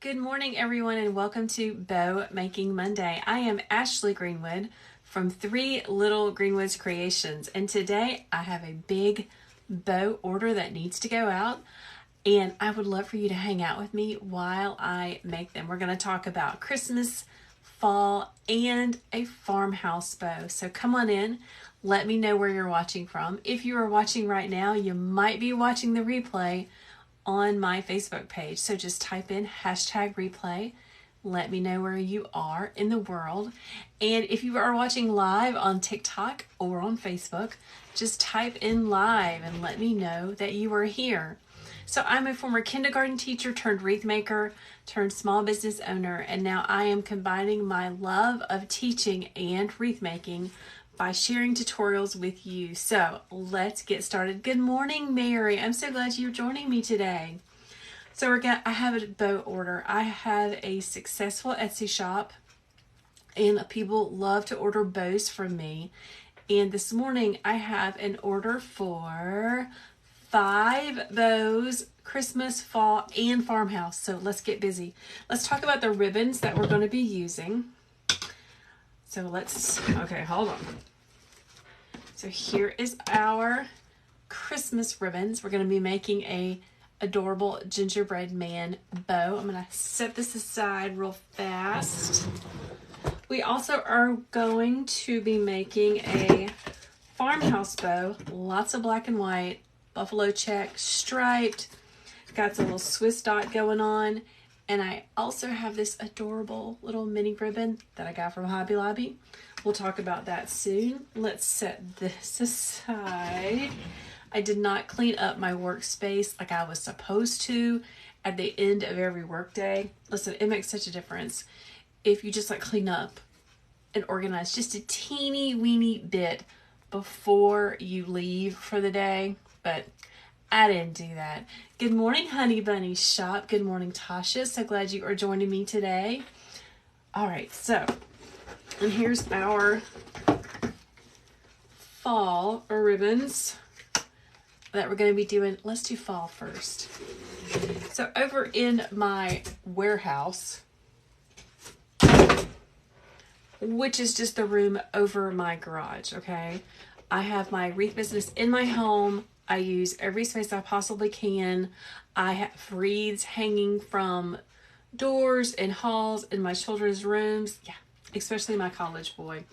Good morning, everyone, and welcome to Bow Making Monday. I am Ashley Greenwood from Little Greenwoods Creations, and today I have a big bow order that needs to go out, and I would love for you to hang out with me while I make them. We're going to talk about Christmas, fall, and a farmhouse bow. So come on in. Let me know where you're watching from. If you are watching right now, you might be watching the replay on my Facebook page. So just type in #replay. Let me know where you are in the world. And if you are watching live on TikTok or on Facebook, just type in live and let me know that you are here. So I'm a former kindergarten teacher turned wreath maker turned small business owner, and now I am combining my love of teaching and wreath making by sharing tutorials with you. So let's get started. Good morning, Mary. I'm so glad you're joining me today. So I have a bow order. I have a successful Etsy shop, and people love to order bows from me. And this morning I have an order for 5 bows, Christmas, fall, and farmhouse. So let's get busy. Let's talk about the ribbons that we're going to be using. So okay, hold on. So here is our Christmas ribbons. We're going to be making a adorable gingerbread man bow. I'm going to set this aside real fast. We also are going to be making a farmhouse bow. Lots of black and white, buffalo check, striped. Got a little Swiss dot going on. And I also have this adorable little mini ribbon that I got from Hobby Lobby. We'll talk about that soon. Let's set this aside. I did not clean up my workspace like I was supposed to at the end of every workday. Listen, it makes such a difference if you just clean up and organize just a teeny weeny bit before you leave for the day. But I didn't do that. Good morning, Honey Bunny Shop. Good morning, Tasha. So glad you are joining me today. All right, and here's our fall ribbons that we're going to be doing. Let's do fall first. So over in my warehouse, which is just the room over my garage, okay? I have my wreath business in my home. I use every space I possibly can. I have wreaths hanging from doors and halls in my children's rooms. Yeah, especially my college boy.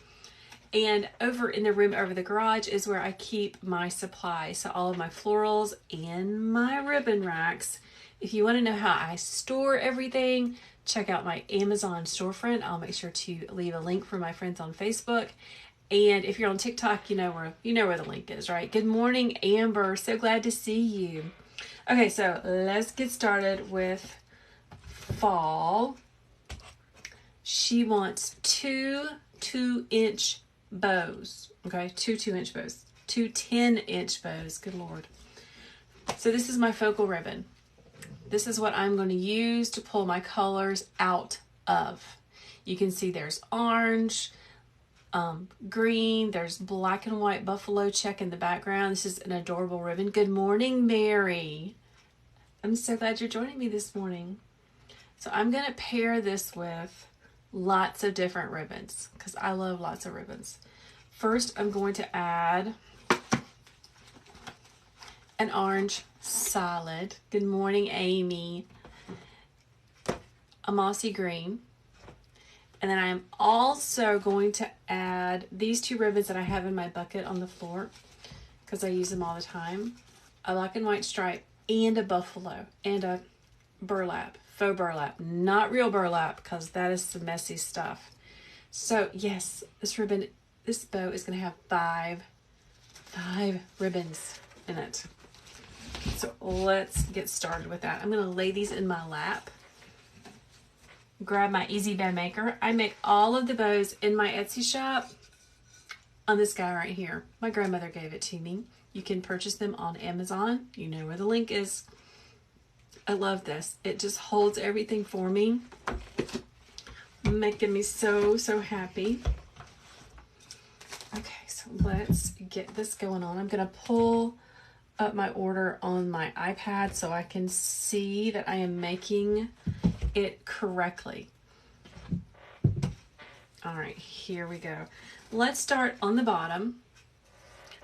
And over in the room over the garage is where I keep my supplies. So all of my florals and my ribbon racks. If you want to know how I store everything, check out my Amazon storefront. I'll make sure to leave a link for my friends on Facebook. And if you're on TikTok, you know where the link is, right? Good morning, Amber. So glad to see you. Okay, so let's get started with fall. She wants 2 2-inch bows. Okay, 2 2-inch bows. 2 10-inch bows. Good Lord. So this is my focal ribbon. This is what I'm going to use to pull my colors out of. You can see there's orange, green, there's black and white buffalo check in the background. This is an adorable ribbon. Good morning, Mary. I'm so glad you're joining me this morning. So I'm going to pair this with lots of different ribbons because I love lots of ribbons. First, I'm going to add an orange solid. Good morning, Amy. A mossy green. And then I'm also going to add these 2 ribbons that I have in my bucket on the floor because I use them all the time. A black and white stripe and a buffalo and a burlap, faux burlap, not real burlap because that is some messy stuff. So yes, this bow is going to have 5 ribbons in it. So let's get started with that. I'm going to lay these in my lap. Grab my easy bow maker. I make all of the bows in my Etsy shop on this guy right here. My grandmother gave it to me. You can purchase them on Amazon. You know where the link is. I love this. It just holds everything for me, making me so happy. Okay, so let's get this going on. I'm going to pull up my order on my iPad so I can see that I am making it correctly. All right, here we go. Let's start on the bottom.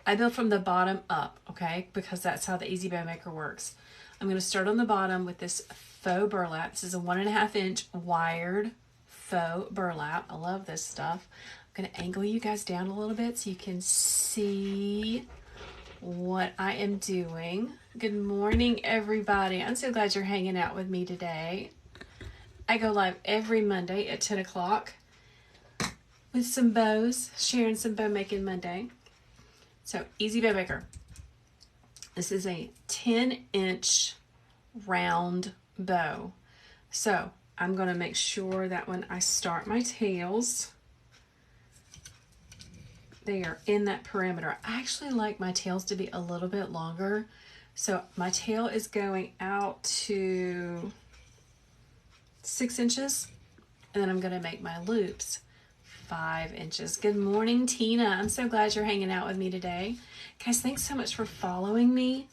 I build from the bottom up, okay, because that's how the Easy Bow Maker works. I'm going to start on the bottom with this faux burlap. This is a 1.5 inch wired faux burlap. I love this stuff. I'm going to angle you guys down a little bit so you can see what I am doing. Good morning, everybody. I'm so glad you're hanging out with me today. I go live every Monday at 10 o'clock with some bows, sharing some Bow Making Monday. So, Easy Bow Maker. This is a 10-inch round bow. So, I'm going to make sure that when I start my tails, they are in that perimeter. I actually like my tails to be a little bit longer. So, my tail is going out to 6 inches. And then I'm going to make my loops 5 inches. Good morning, Tina. I'm so glad you're hanging out with me today. Guys, thanks so much for following me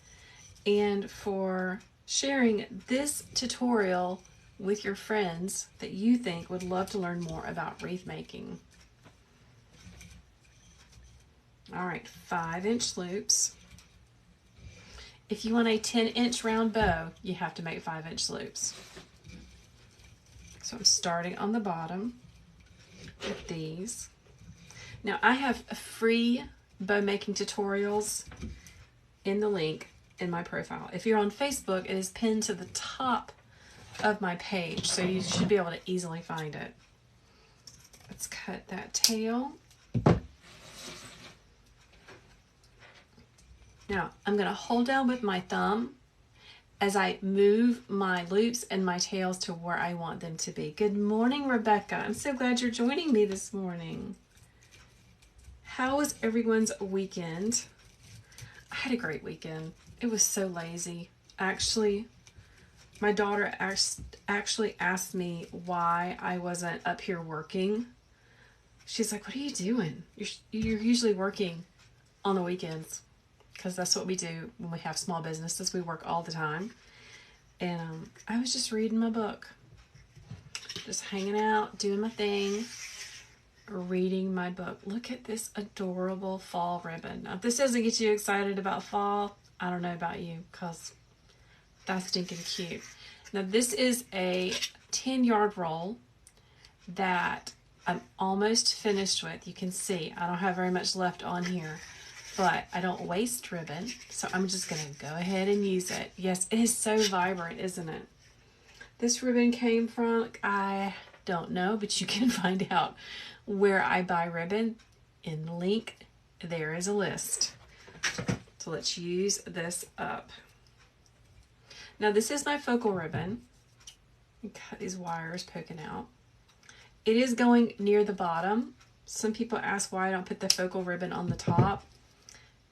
and for sharing this tutorial with your friends that you think would love to learn more about wreath making. All right, 5-inch loops. If you want a 10-inch round bow, you have to make 5-inch loops. So I'm starting on the bottom with these. Now I have free bow making tutorials in the link in my profile. If you're on Facebook, it is pinned to the top of my page, so you should be able to easily find it. Let's cut that tail. Now I'm going to hold down with my thumb as I move my loops and my tails to where I want them to be. Good morning, Rebecca. I'm so glad you're joining me this morning. How was everyone's weekend? I had a great weekend. It was so lazy. Actually, my daughter actually asked me why I wasn't up here working. She's like, what are you doing? You're usually working on the weekends. Because that's what we do when we have small businesses. We work all the time. And I was just reading my book. Just hanging out, doing my thing, reading my book. Look at this adorable fall ribbon. Now, if this doesn't get you excited about fall, I don't know about you, because that's stinking cute. Now, this is a 10-yard roll that I'm almost finished with. You can see I don't have very much left on here. But I don't waste ribbon, so I'm just going to go ahead and use it. Yes, it is so vibrant, isn't it? This ribbon came from, I don't know, but you can find out where I buy ribbon in the link. There is a list. So let's use this up. Now this is my focal ribbon. Cut these wires poking out. It is going near the bottom. Some people ask why I don't put the focal ribbon on the top.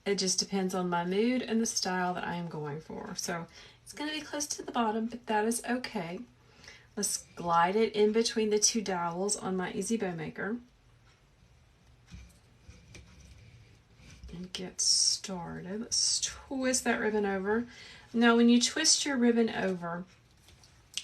It just depends on my mood and the style that I am going for. So it's going to be close to the bottom, but that is okay. Let's glide it in between the two dowels on my Easy Bow Maker. And get started. Let's twist that ribbon over. Now, when you twist your ribbon over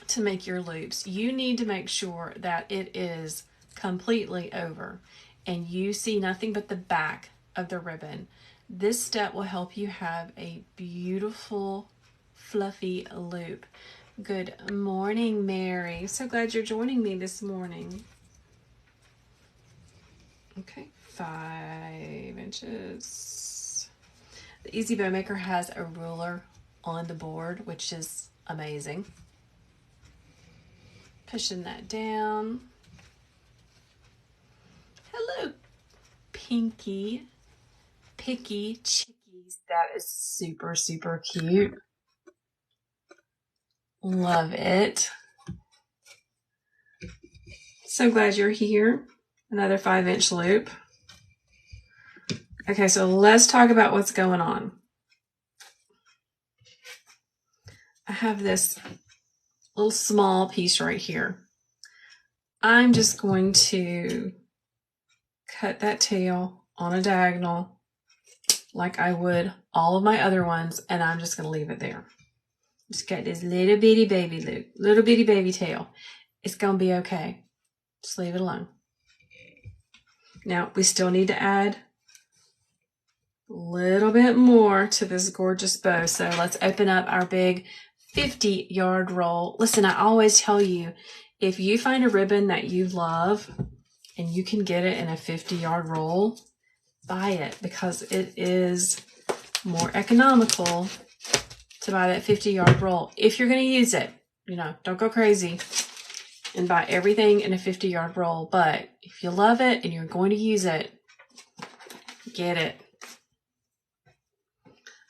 to make your loops, you need to make sure that it is completely over and you see nothing but the back of the ribbon. This step will help you have a beautiful, fluffy loop. Good morning, Mary. So glad you're joining me this morning. Okay, 5 inches. The Easy Bow Maker has a ruler on the board, which is amazing. Pushing that down. Hello, Pinky. Picky chickies. That is super, super cute. Love it. So glad you're here. Another 5-inch loop. Okay, so let's talk about what's going on. I have this little small piece right here. I'm just going to cut that tail on a diagonal like I would all of my other ones, and I'm just going to leave it there. Just got this little bitty baby loop, little bitty baby tail. It's going to be okay. Just leave it alone. Now, we still need to add a little bit more to this gorgeous bow. So let's open up our big 50-yard roll. Listen, I always tell you, if you find a ribbon that you love and you can get it in a 50-yard roll, buy it, because it is more economical to buy that 50-yard roll. If you're going to use it, you know, don't go crazy and buy everything in a 50-yard roll. But if you love it and you're going to use it, get it.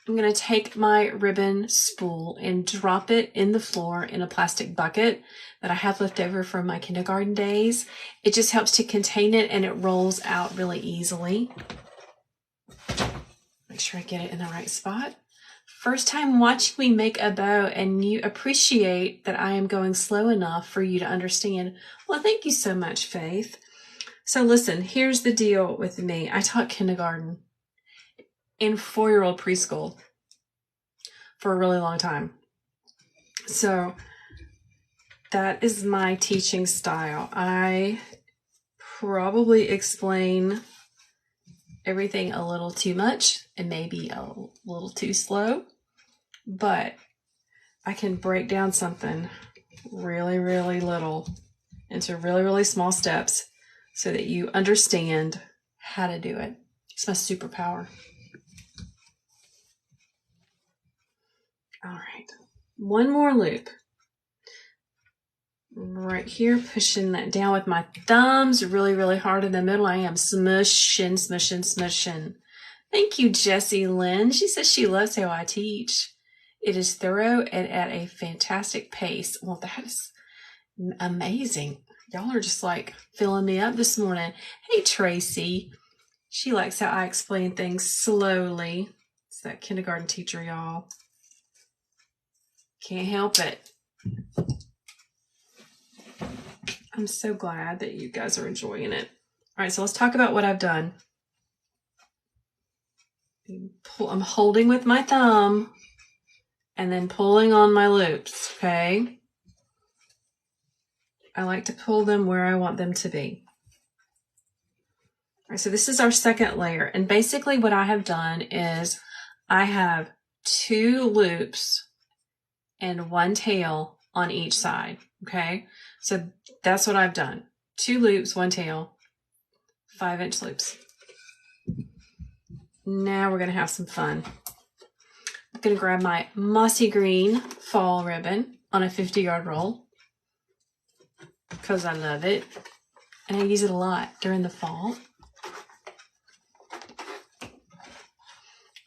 I'm going to take my ribbon spool and drop it in the floor in a plastic bucket that I have left over from my kindergarten days. It just helps to contain it and it rolls out really easily. Make sure I get it in the right spot. First time watching me make a bow and you appreciate that I am going slow enough for you to understand. Well, thank you so much, Faith. So listen, here's the deal with me. I taught kindergarten in 4-year-old preschool for a really long time. So that is my teaching style. I probably explain everything a little too much and maybe a little too slow, but I can break down something really, really little into really, really small steps so that you understand how to do it. It's my superpower. All right, one more loop. Right here, pushing that down with my thumbs really, really hard in the middle. I am smushing, smushing, smushing. Thank you, Jessie Lynn. She says she loves how I teach. It is thorough and at a fantastic pace. Well, that is amazing. Y'all are just like filling me up this morning. Hey, Tracy. She likes how I explain things slowly. It's that kindergarten teacher, y'all. Can't help it. I'm so glad that you guys are enjoying it. All right, so let's talk about what I've done. I'm holding with my thumb and then pulling on my loops, okay? I like to pull them where I want them to be. All right, so this is our second layer. And basically what I have done is I have 2 loops and 1 tail on each side, okay? So that's what I've done. 2 loops, 1 tail, 5-inch loops. Now we're going to have some fun. I'm going to grab my mossy green fall ribbon on a 50-yard roll because I love it. And I use it a lot during the fall.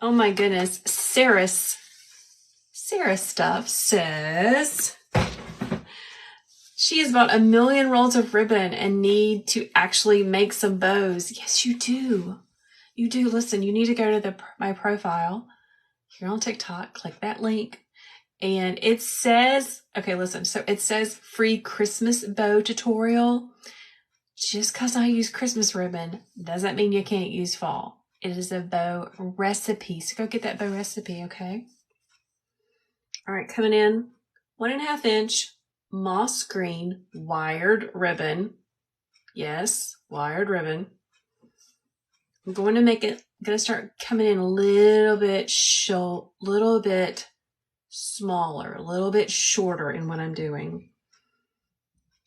Oh my goodness. Sarah's stuff says she has bought 1 million rolls of ribbon and need to actually make some bows. Yes, you do. You do. Listen, you need to go to my profile here on TikTok, click that link, and it says, okay, listen, so it says free Christmas bow tutorial. Just because I use Christmas ribbon doesn't mean you can't use fall. It is a bow recipe. So go get that bow recipe, okay? All right, coming in 1.5 inch moss green wired ribbon. Yes, wired ribbon. I'm going to start coming in a little bit smaller, a little bit shorter in what I'm doing.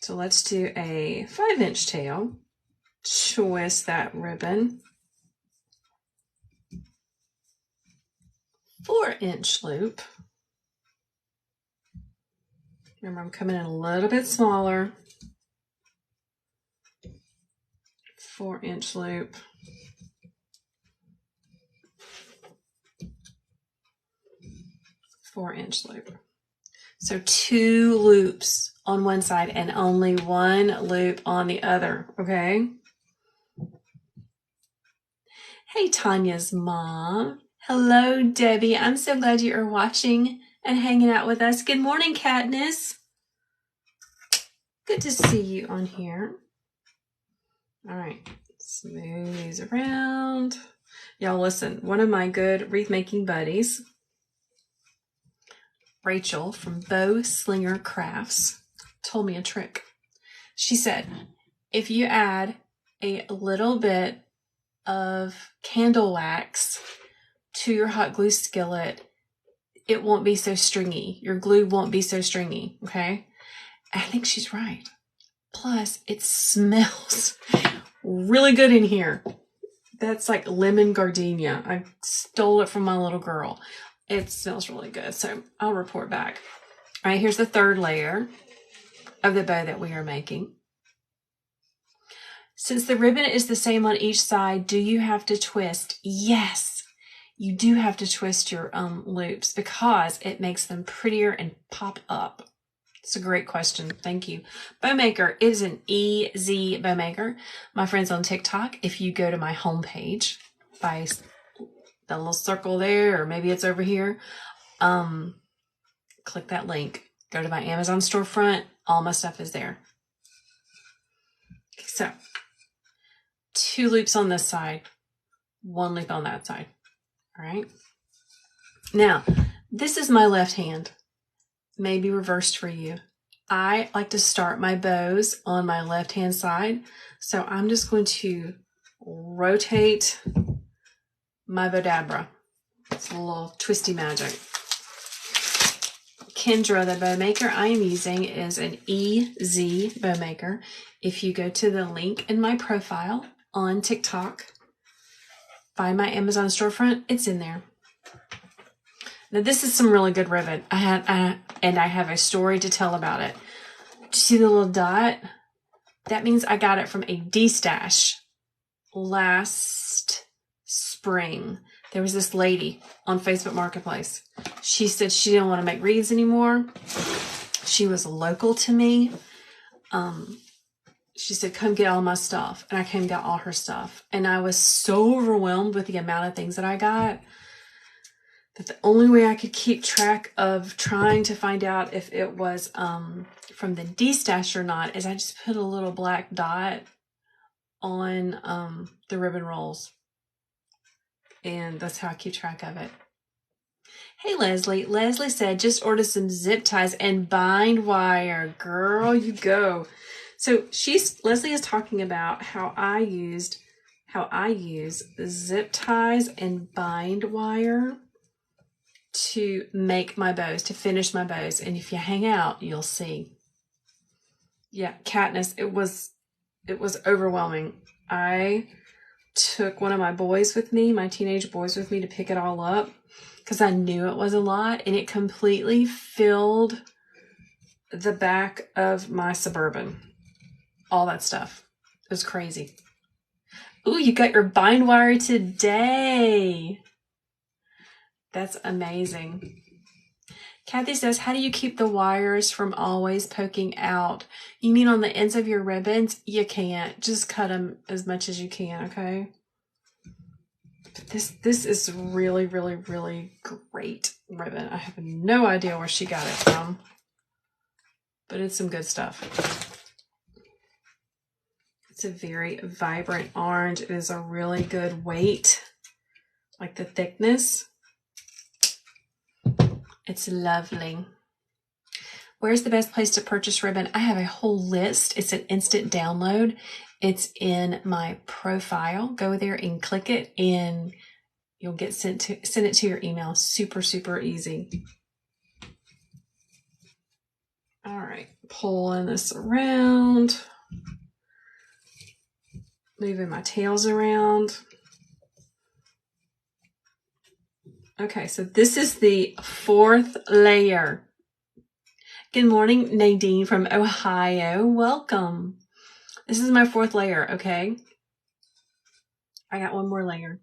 So let's do a 5-inch tail. Twist that ribbon. 4-inch loop. Remember, I'm coming in a little bit smaller. 4-inch loop. 4-inch loop. So 2 loops on one side and only 1 loop on the other, okay? Hey, Tanya's mom. Hello, Debbie. I'm so glad you are watching and hanging out with us. Good morning, Katniss. Good to see you on here. All right, smooth these around. Y'all listen, one of my good wreath making buddies Rachel from Bow Slinger Crafts told me a trick. She said, if you add a little bit of candle wax to your hot glue skillet, it won't be so stringy. Your glue won't be so stringy, okay? I think she's right. Plus, it smells really good in here. That's like lemon gardenia. I stole it from my little girl. It smells really good, so I'll report back. All right, here's the third layer of the bow that we are making. Since the ribbon is the same on each side, do you have to twist? Yes, you do have to twist your loops because it makes them prettier and pop up. It's a great question. Thank you. Bowmaker is an easy bowmaker. My friends on TikTok, if you go to my homepage by that little circle there, or maybe it's over here, click that link. Go to my Amazon storefront. All my stuff is there. So, 2 loops on this side, 1 loop on that side. All right. Now, this is my left hand. Maybe reversed for you. I like to start my bows on my left hand side. So I'm just going to rotate my Bodabra. It's a little twisty magic. Kendra, the bow maker I am using, is an EZ bow maker. If you go to the link in my profile on TikTok, find my Amazon storefront, it's in there. Now this is some really good ribbon. I have a story to tell about it. Do you see the little dot? That means I got it from a D-stash last spring. There was this lady on Facebook Marketplace. She said she didn't want to make wreaths anymore. She was local to me. She said, come get all my stuff. And I came and got all her stuff. And I was so overwhelmed with the amount of things that I got that the only way I could keep track of trying to find out if it was from the D-stash or not is I just put a little black dot on the ribbon rolls. And that's how I keep track of it. Hey, Leslie. Leslie said, just order some zip ties and bind wire. Girl, you go. So Leslie is talking about how I use zip ties and bind wire to make my bows, to finish my bows. And if you hang out, you'll see. Yeah, Katniss, it was overwhelming. I took one of my boys with me, my teenage boys with me, to pick it all up because I knew it was a lot, and it completely filled the back of my Suburban. All that stuff. It was crazy. Ooh, you got your bind wire today. That's amazing. Kathy says, how do you keep the wires from always poking out? You mean on the ends of your ribbons? You can't. Just cut them as much as you can, okay? This is really, really, really great ribbon. I have no idea where she got it from, but it's some good stuff. It's a very vibrant orange. It is a really good weight, like the thickness. It's lovely. Where's the best place to purchase ribbon? I have a whole list. It's an instant download. It's in my profile. Go there and click it, and you'll get send it to your email. Super, super easy. All right, pulling this around. Moving my tails around. Okay, so this is the 4th layer. Good morning, Nadine from Ohio. Welcome. This is my 4th layer, okay? I got one more layer.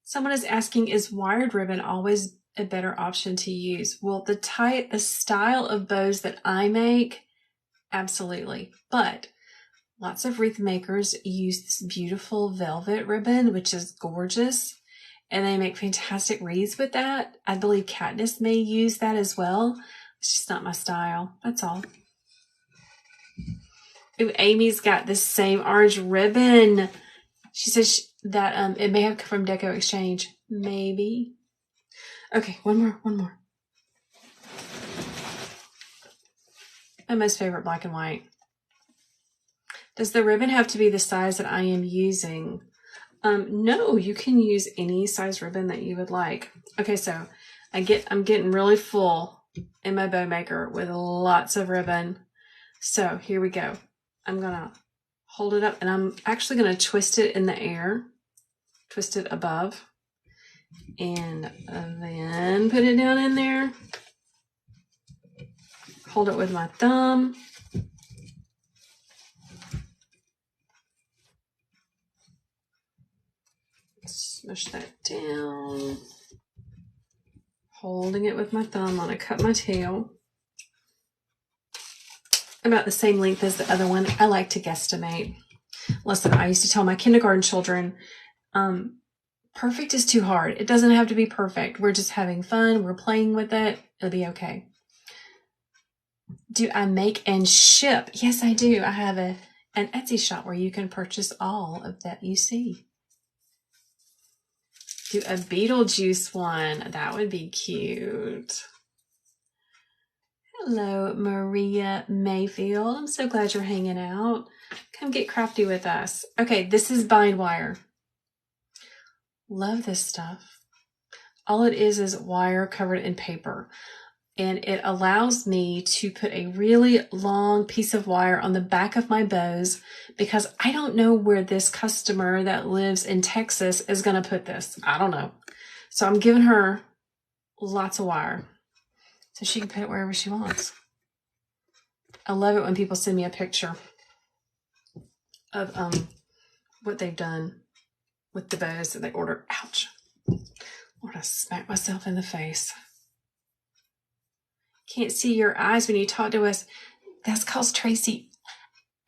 Someone is asking, is wired ribbon always a better option to use? Well, the style of bows that I make, absolutely. But lots of wreath makers use this beautiful velvet ribbon, which is gorgeous. And they make fantastic wreaths with that. I believe Katniss may use that as well. It's just not my style. That's all. Ooh, Amy's got this same orange ribbon. She says that it may have come from Deco Exchange. Maybe. Okay, one more. My most favorite black and white. Does the ribbon have to be the size that I am using? No, you can use any size ribbon that you would like. Okay, so I'm getting really full in my bow maker with lots of ribbon. So here we go. I'm gonna hold it up and I'm actually gonna twist it in the air, twist it above, and then put it down in there. Hold it with my thumb. Smush that down. Holding it with my thumb. I'm gonna cut my tail about the same length as the other one. I like to guesstimate. Listen, I used to tell my kindergarten children, perfect is too hard. It doesn't have to be perfect. We're just having fun. We're playing with it. It'll be okay. Do I make and ship? Yes, I do. I have an Etsy shop where you can purchase all of that you see. Do a Beetlejuice one. That would be cute. Hello, Maria Mayfield. I'm so glad you're hanging out. Come get crafty with us. Okay, this is bind wire. Love this stuff. All it is wire covered in paper. And it allows me to put a really long piece of wire on the back of my bows because I don't know where this customer that lives in Texas is going to put this. I don't know. So I'm giving her lots of wire so she can put it wherever she wants. I love it when people send me a picture of what they've done with the bows that they ordered. Ouch. Lord, I smacked myself in the face. Can't see your eyes when you talk to us. That's because, Tracy,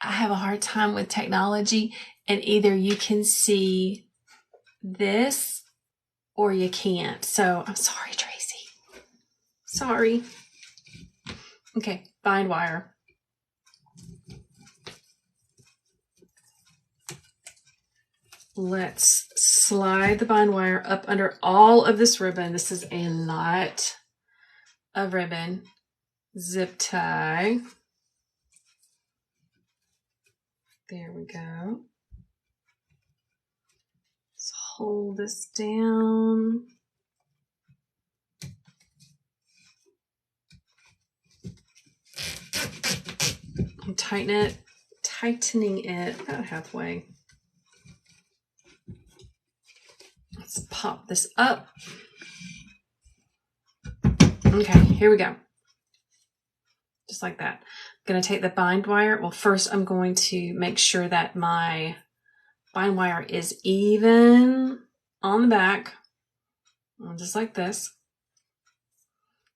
I have a hard time with technology, and either you can see this or you can't. So I'm sorry, Tracy. Sorry. Okay, bind wire. Let's slide the bind wire up under all of this ribbon. This is a lot of ribbon. Zip tie. There we go. Let's hold this down. And tightening it about halfway. Let's pop this up. Okay, here we go. Just like that. I'm going to take the bind wire. Well, first I'm going to make sure that my bind wire is even on the back. Just like this.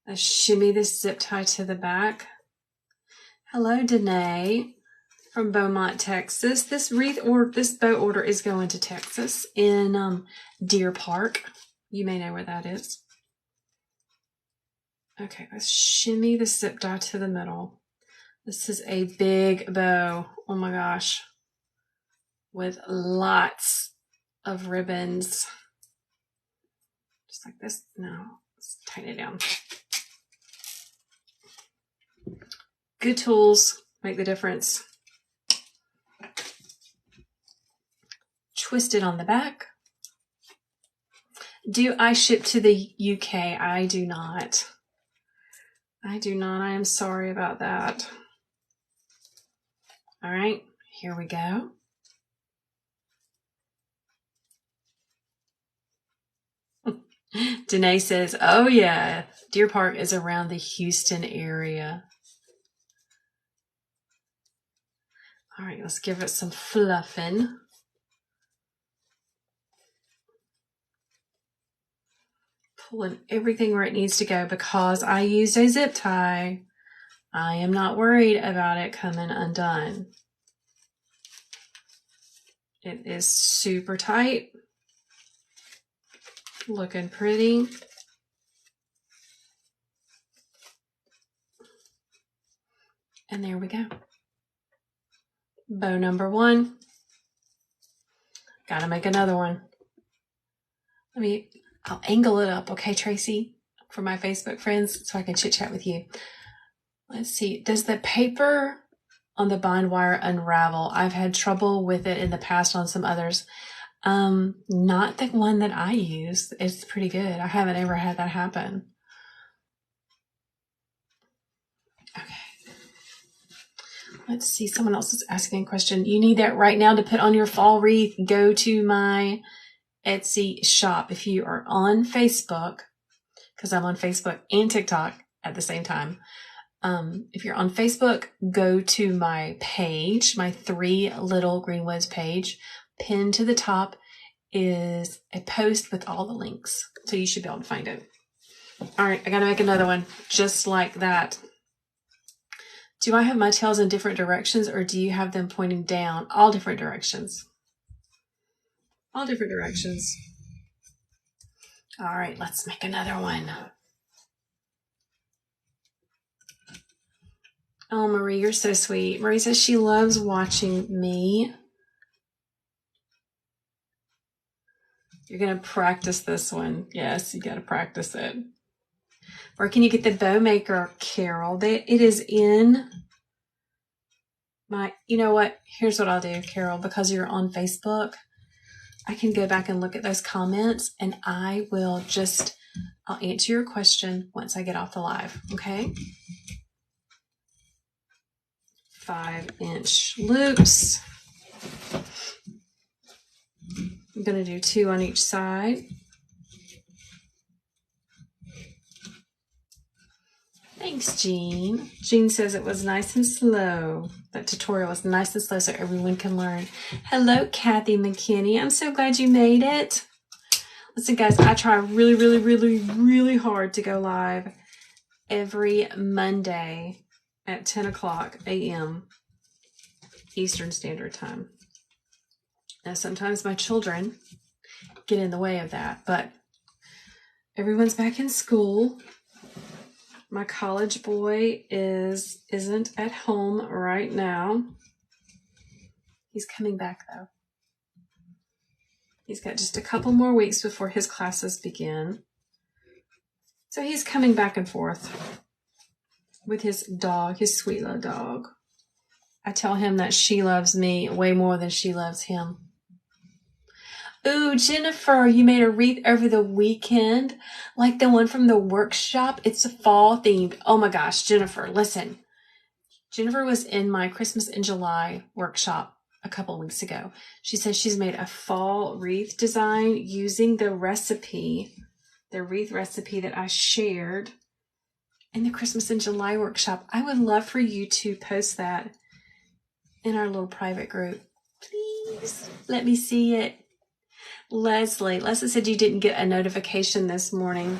I shimmy this zip tie to the back. Hello, Danae from Beaumont, Texas. This bow order is going to Texas in Deer Park. You may know where that is. Okay, let's shimmy the zip tie to the middle. This is a big bow. Oh my gosh. With lots of ribbons. Just like this. No, let's tighten it down. Good tools make the difference. Twist it on the back. Do I ship to the UK? I do not. I do not. I am sorry about that. All right, here we go. Danae says, oh yeah, Deer Park is around the Houston area. All right, let's give it some fluffing. Pulling everything where it needs to go because I used a zip tie. I am not worried about it coming undone. It is super tight. Looking pretty. And there we go. Bow number 1. Gotta make another one. I'll angle it up, okay, Tracy, for my Facebook friends so I can chit chat with you. Let's see. Does the paper on the bind wire unravel? I've had trouble with it in the past on some others. Not the one that I use. It's pretty good. I haven't ever had that happen. Okay. Let's see. Someone else is asking a question. You need that right now to put on your fall wreath. Go to my Etsy shop. If you are on Facebook, because I'm on Facebook and TikTok at the same time. If you're on Facebook, go to my page, my 3 Little Greenwoods page. Pinned to the top is a post with all the links. So you should be able to find it. All right, I got to make another one just like that. Do I have my tails in different directions or do you have them pointing down? All different directions. All different directions. All right, let's make another one. Oh, Marie, you're so sweet. Marie says she loves watching me. You're going to practice this one. Yes, you got to practice it. Where can you get the bow maker, Carol? It is in my, you know what? Here's what I'll do, Carol, because you're on Facebook. I can go back and look at those comments and I'll answer your question once I get off the live. Okay. 5-inch loops. I'm going to do 2 on each side. Thanks, Jean. Jean says it was nice and slow. That tutorial was nice and slow so everyone can learn. Hello, Kathy McKinney. I'm so glad you made it. Listen, guys, I try really, really, really, really hard to go live every Monday at 10 o'clock a.m. Eastern Standard Time. Now, sometimes my children get in the way of that, but everyone's back in school. My college boy isn't at home right now. He's coming back, though. He's got just a couple more weeks before his classes begin. So he's coming back and forth with his dog, his sweet little dog. I tell him that she loves me way more than she loves him. Ooh, Jennifer, you made a wreath over the weekend, like the one from the workshop. It's a fall themed. Oh my gosh, Jennifer, listen. Jennifer was in my Christmas in July workshop a couple of weeks ago. She says she's made a fall wreath design using the recipe, the wreath recipe that I shared in the Christmas in July workshop. I would love for you to post that in our little private group. Please let me see it. Leslie said you didn't get a notification this morning.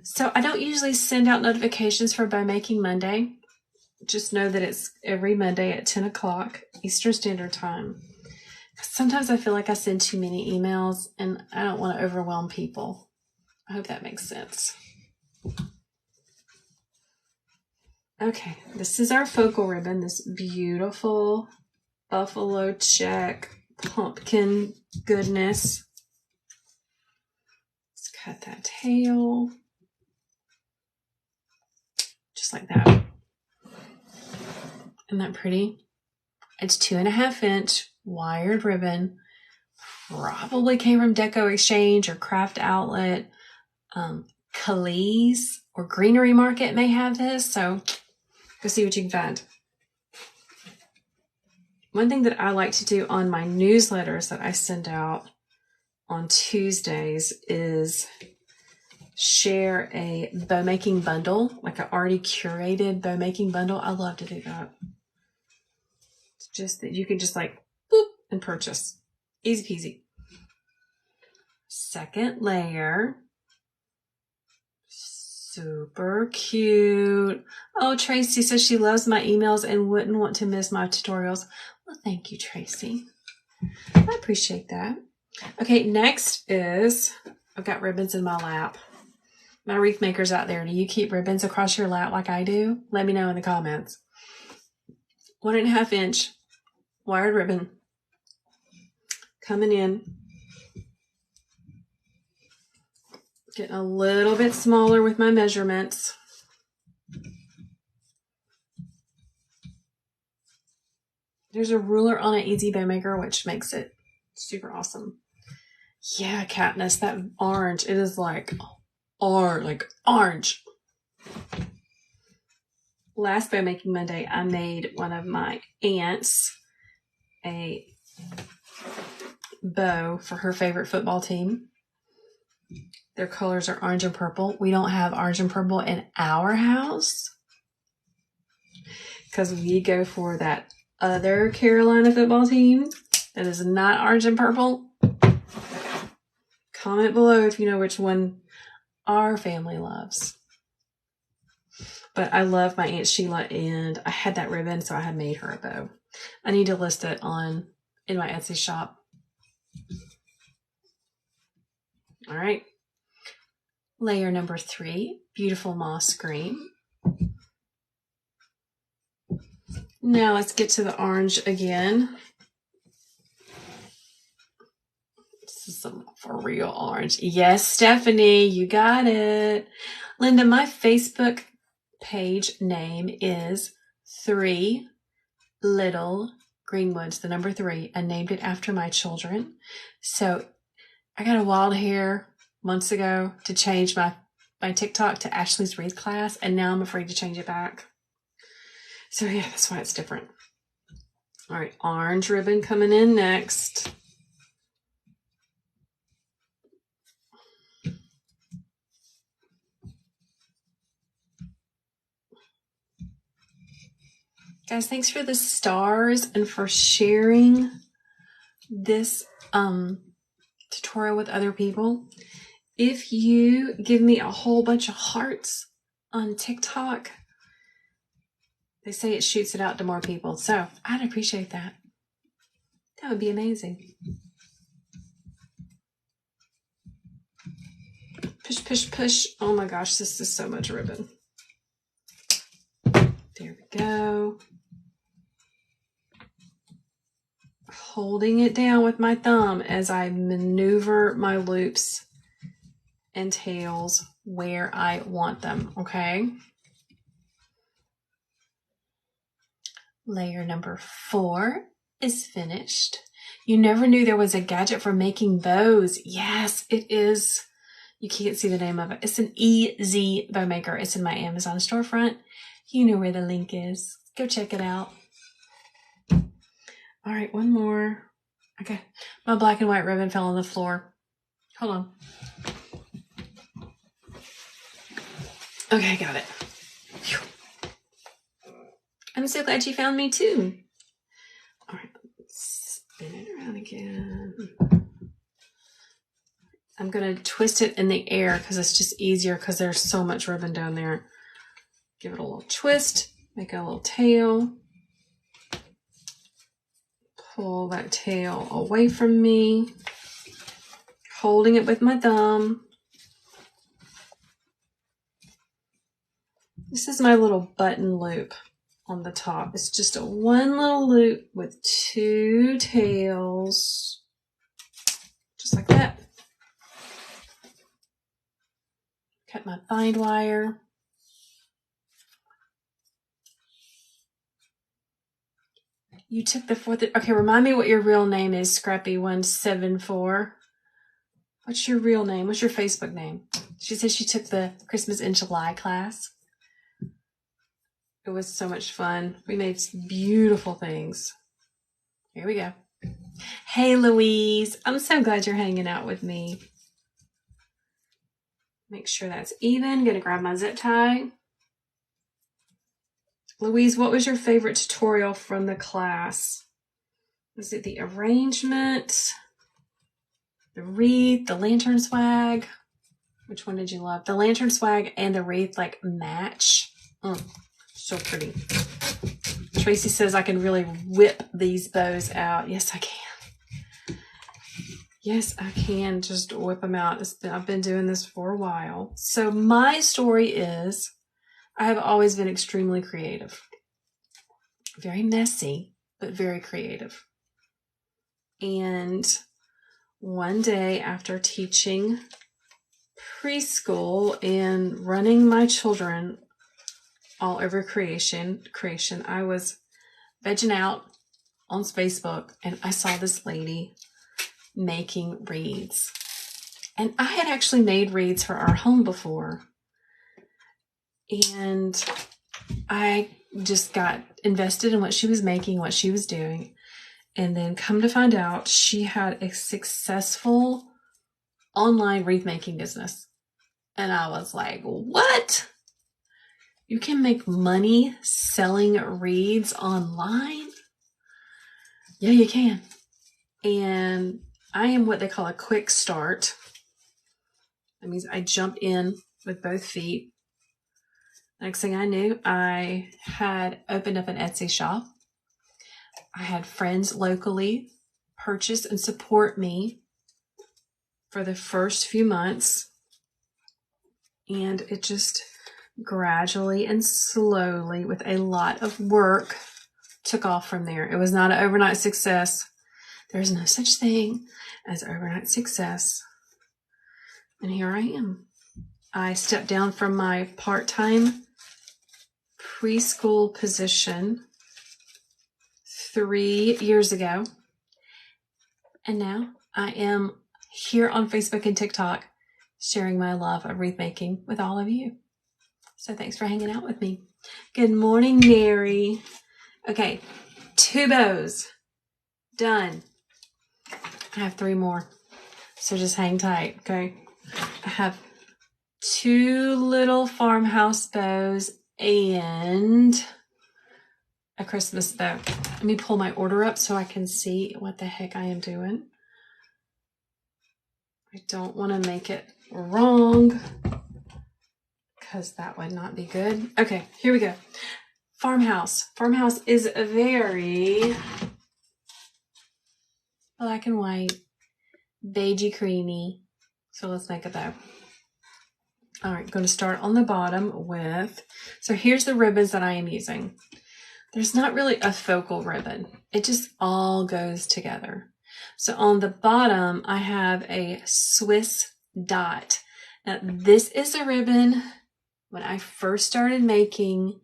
So I don't usually send out notifications for Bow Making Monday. Just know that it's every Monday at 10 o'clock Eastern Standard Time. Sometimes I feel like I send too many emails and I don't want to overwhelm people. I hope that makes sense. Okay, this is our focal ribbon, this beautiful buffalo check pumpkin goodness. Let's cut that tail. Just like that. Isn't that pretty? It's 2.5-inch wired ribbon. Probably came from Deco Exchange or Craft Outlet. Calais or Greenery Market may have this, so go see what you can find. One thing that I like to do on my newsletters that I send out on Tuesdays is share a bow making bundle, like an already curated bow making bundle. I love to do that. It's just that you can just like boop and purchase. Easy peasy. Second layer. Super cute. Oh, Tracy says she loves my emails and wouldn't want to miss my tutorials. Well, thank you, Tracy. I appreciate that. Okay, next is, I've got ribbons in my lap. My wreath makers out there, do you keep ribbons across your lap like I do? Let me know in the comments. 1.5-inch wired ribbon coming in. Getting a little bit smaller with my measurements. There's a ruler on an Easy Bow Maker, which makes it super awesome. Yeah, Katniss, that orange, it is like orange. Last Bow Making Monday, I made one of my aunts a bow for her favorite football team. Their colors are orange and purple. We don't have orange and purple in our house because we go for that other Carolina football team that is not orange and purple. Comment below if you know which one our family loves. But I love my Aunt Sheila, and I had that ribbon, so I had made her a bow. I need to list it in my Etsy shop. All right. Layer number 3, beautiful moss green. Now let's get to the orange again. This is some for real orange. Yes, Stephanie, you got it. Linda, my Facebook page name is 3 Little Greenwoods, the number 3. I named it after my children. So I got a wild hair months ago to change my TikTok to Ashley's Wreath class, and now I'm afraid to change it back. So yeah, that's why it's different. All right, orange ribbon coming in next. Guys, thanks for the stars and for sharing this tutorial with other people. If you give me a whole bunch of hearts on TikTok, they say it shoots it out to more people. So I'd appreciate that. That would be amazing. Push, push, push. Oh my gosh, this is so much ribbon. There we go. Holding it down with my thumb as I maneuver my loops and tails where I want them, okay? Layer number 4 is finished. You never knew there was a gadget for making bows. Yes, it is. You can't see the name of it. It's an Easy Bow Maker. It's in my Amazon storefront. You know where the link is. Go check it out. All right, one more. Okay, my black and white ribbon fell on the floor. Hold on. Okay, I got it. Whew. I'm so glad you found me too. All right, let's spin it around again. I'm going to twist it in the air because it's just easier because there's so much ribbon down there. Give it a little twist, make a little tail. Pull that tail away from me, holding it with my thumb. This is my little button loop on the top. It's just a one little loop with 2 tails, just like that. Cut my bind wire. You took the 4th. Okay, remind me what your real name is, Scrappy174. What's your real name? What's your Facebook name? She said she took the Christmas in July class. It was so much fun. We made beautiful things. Here we go. Hey, Louise. I'm so glad you're hanging out with me. Make sure that's even. Gonna grab my zip tie. Louise, what was your favorite tutorial from the class? Was it the arrangement, the wreath, the lantern swag? Which one did you love? The lantern swag and the wreath like match. So pretty. Tracy says I can really whip these bows out. Yes, I can. Yes, I can just whip them out. I've been doing this for a while. So my story is I have always been extremely creative. Very messy, but very creative. And one day after teaching preschool and running my children all over creation, I was vegging out on Facebook and I saw this lady making wreaths. And I had actually made wreaths for our home before. And I just got invested in what she was making, what she was doing. And then come to find out, she had a successful online wreath making business. And I was like, what? You can make money selling wreaths online? Yeah, you can. And I am what they call a quick start. That means I jumped in with both feet. Next thing I knew, I had opened up an Etsy shop. I had friends locally purchase and support me for the first few months. And it just gradually and slowly, with a lot of work, took off from there. It was not an overnight success. There's no such thing as overnight success. And here I am. I stepped down from my part-time preschool position 3 years ago. And now I am here on Facebook and TikTok sharing my love of wreath making with all of you. So thanks for hanging out with me. Good morning, Mary. Okay, 2 bows. Done. I have 3 more. So just hang tight, okay? I have 2 little farmhouse bows and a Christmas bow. Let me pull my order up so I can see what the heck I am doing. I don't want to make it wrong because that would not be good. Okay, here we go. Farmhouse. Farmhouse is a very black and white, beigey creamy. So let's make a bow. All right, going to start on the bottom with, so here's the ribbons that I am using. There's not really a focal ribbon. It just all goes together. So on the bottom, I have a Swiss dot. Now, this is a ribbon when I first started making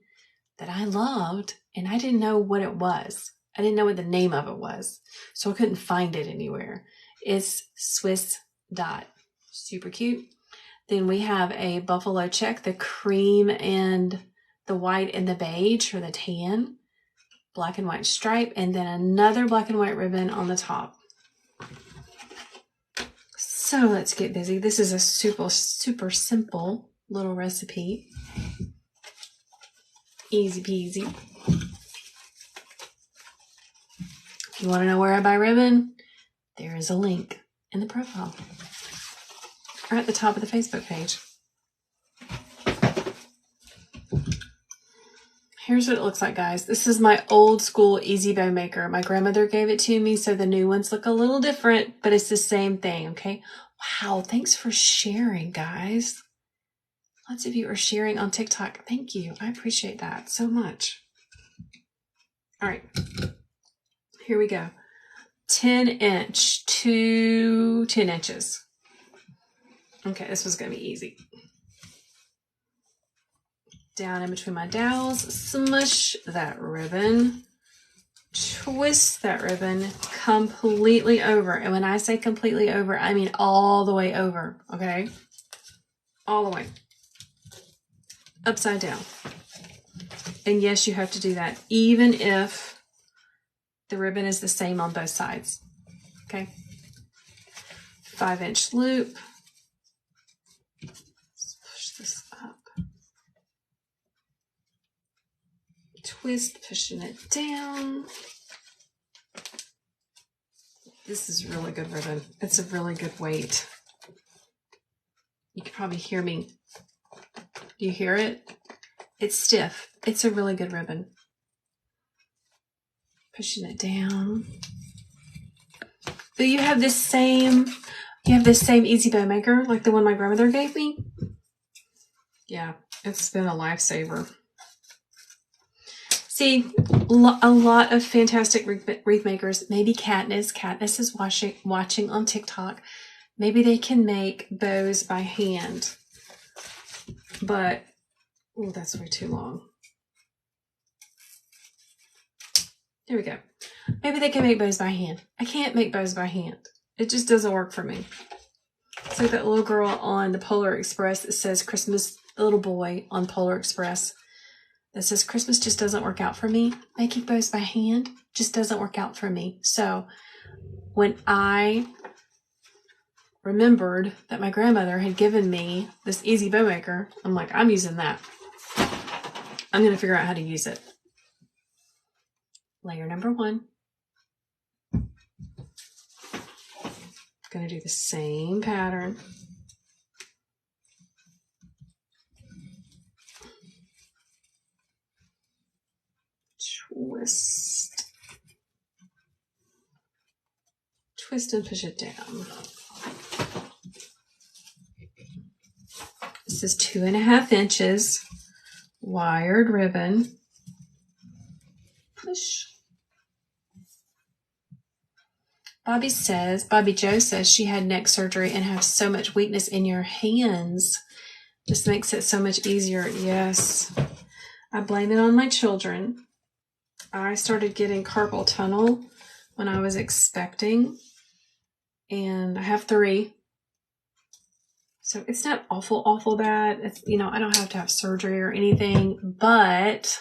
that I loved, and I didn't know what it was. I didn't know what the name of it was, so I couldn't find it anywhere. It's Swiss dot. Super cute. Then we have a buffalo check, the cream and the white and the beige or the tan, black and white stripe, and then another black and white ribbon on the top. So let's get busy. This is a super simple little recipe. Easy peasy. If you want to know where I buy ribbon, there is a link in the profile or at the top of the Facebook page. Here's what it looks like, guys. This is my old school easy bow maker. My grandmother gave it to me, so the new ones look a little different, but it's the same thing, okay? Wow, thanks for sharing, guys. Lots of you are sharing on TikTok. Thank you. I appreciate that so much. All right, here we go. 10-inch to 10 inches. Okay, this was going to be easy. Down in between my dowels, smush that ribbon, twist that ribbon completely over. And when I say completely over, I mean all the way over, okay? All the way. Upside down. And yes, you have to do that even if the ribbon is the same on both sides, okay? 5-inch loop. Let's push this up. Twist, pushing it down. This is really good ribbon. It's a really good weight. You can probably hear me. Do you hear it? It's stiff. It's a really good ribbon. Pushing it down. But you have this same easy bow maker like the one my grandmother gave me. Yeah, it's been a lifesaver. See, a lot of fantastic wreath makers. Maybe Katniss. Katniss is watching on TikTok. Maybe they can make bows by hand. But, that's way too long. There we go. Maybe they can make bows by hand. I can't make bows by hand. It just doesn't work for me. It's like that little girl on the Polar Express that says Christmas, the little boy on Polar Express that says Christmas just doesn't work out for me. Making bows by hand just doesn't work out for me. So when I remembered that my grandmother had given me this easy bow maker, I'm like, I'm using that. I'm going to figure out how to use it. Layer number 1. Going to do the same pattern. Twist. Twist and push it down. This is 2.5 inches wired ribbon. Push. Bobby Jo says she had neck surgery and has so much weakness in your hands. Just makes it so much easier. Yes. I blame it on my children. I started getting carpal tunnel when I was expecting, and I have 3. So it's not awful bad. It's, I don't have to have surgery or anything, but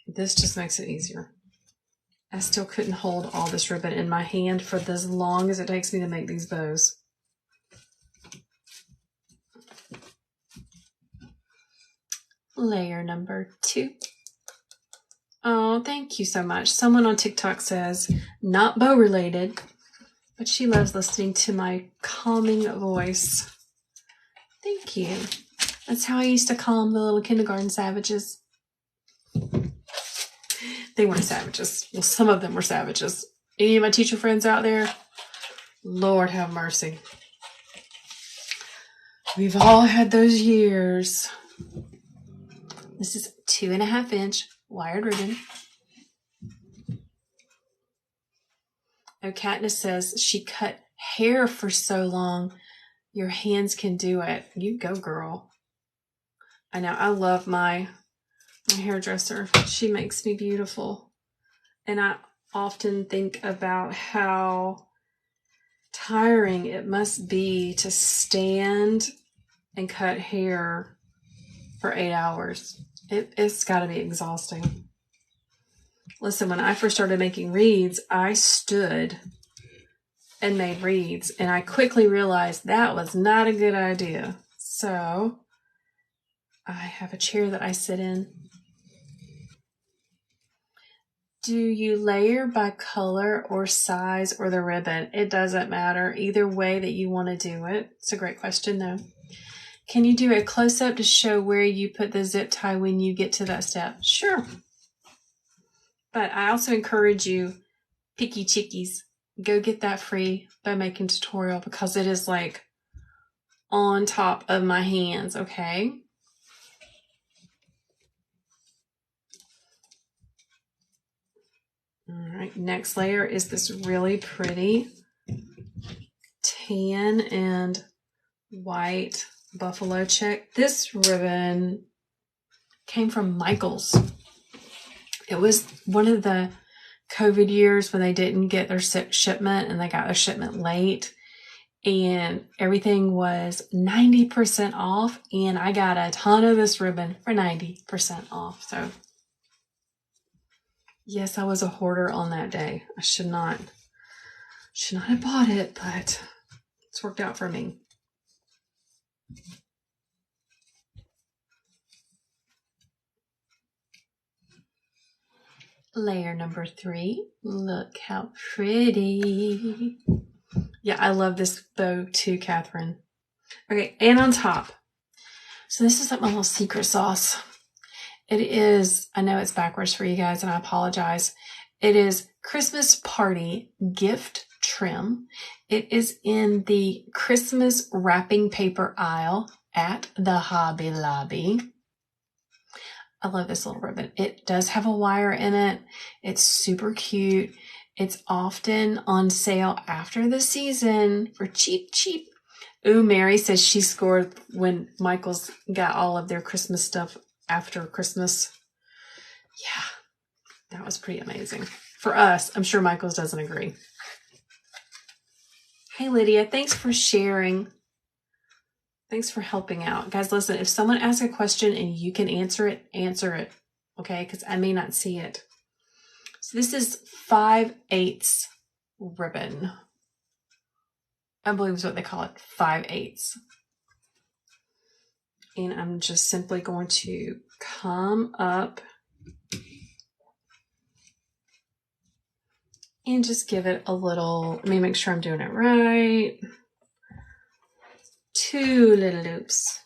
this just makes it easier. I still couldn't hold all this ribbon in my hand for as long as it takes me to make these bows. Layer number 2. Oh, thank you so much. Someone on TikTok says, not bow related, but she loves listening to my calming voice. Thank you. That's how I used to calm the little kindergarten savages. They weren't savages. Well, some of them were savages. Any of my teacher friends out there? Lord have mercy. We've all had those years. This is 2.5 inch wired ribbon. Oh, Katniss says she cut hair for so long. Your hands can do it. You go, girl. I know. I love my hairdresser. She makes me beautiful. And I often think about how tiring it must be to stand and cut hair for 8 hours. It's got to be exhausting. Listen, when I first started making reeds, I stood and made reeds, and I quickly realized that was not a good idea. So I have a chair that I sit in. Do you layer by color or size or the ribbon? It doesn't matter. Either way that you want to do it. It's a great question, though. Can you do a close-up to show where you put the zip tie when you get to that step? Sure. But I also encourage you, picky chickies, go get that free bow making tutorial because it is like on top of my hands, okay? All right, next layer is this really pretty tan and white buffalo check. This ribbon came from Michael's. It was one of the COVID years when they didn't get their shipment and they got their shipment late and everything was 90% off, and I got a ton of this ribbon for 90% off. So yes, I was a hoarder on that day. I should not have bought it, but it's worked out for me. Layer number 3. Look how pretty. Yeah, I love this bow too, Catherine. Okay, and on top. So this is like my little secret sauce. It is, I know it's backwards for you guys and I apologize. It is Christmas Party Gift Trim. It is in the Christmas wrapping paper aisle at the Hobby Lobby. I love this little ribbon. It does have a wire in it. It's super cute. It's often on sale after the season for cheap. Ooh, Mary says she scored when Michael's got all of their Christmas stuff after Christmas. Yeah, That was pretty amazing. For us, I'm sure Michael's doesn't agree. Hey, Lydia, thanks for sharing. Thanks for helping out. Guys, listen, if someone asks a question and you can answer it, okay? Because I may not see it. So this is 5/8 ribbon. I believe is what they call it, 5/8. And I'm just simply going to come up and just give it a little, let me make sure I'm doing it right. 2 little loops.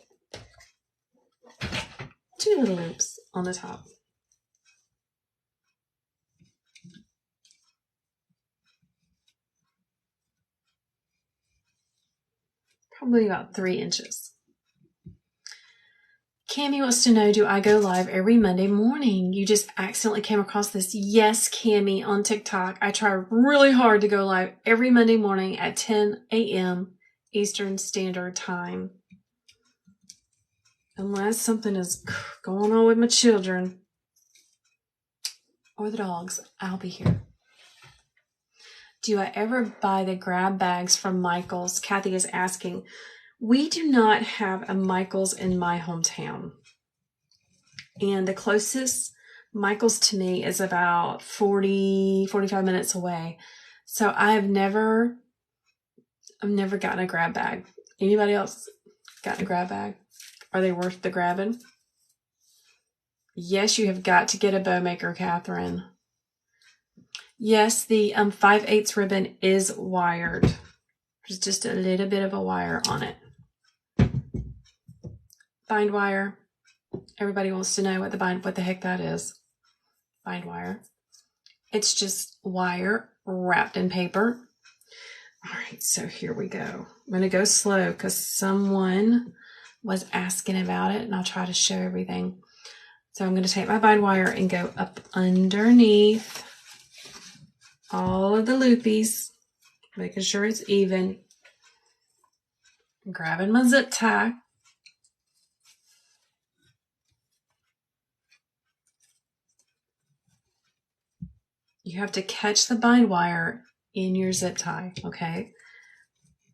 2 little loops on the top. Probably about 3 inches. Cammie wants to know, do I go live every Monday morning? You just accidentally came across this. Yes, Cammie, on TikTok. I try really hard to go live every Monday morning at 10 a.m. Eastern Standard Time. Unless something is going on with my children or the dogs, I'll be here. Do I ever buy the grab bags from Michael's? Kathy is asking. We do not have a Michael's in my hometown. And the closest Michael's to me is about 45 minutes away. So I've never gotten a grab bag. Anybody else gotten a grab bag? Are they worth the grabbing? Yes, you have got to get a bow maker, Catherine. Yes, the 5/8 ribbon is wired. There's just a little bit of a wire on it. Bind wire. Everybody wants to know what the heck that is. Bind wire. It's just wire wrapped in paper. All right, so here we go. I'm going to go slow because someone was asking about it, and I'll try to show everything. So I'm going to take my bind wire and go up underneath all of the loopies, making sure it's even. I'm grabbing my zip tie. You have to catch the bind wire in your zip tie, okay?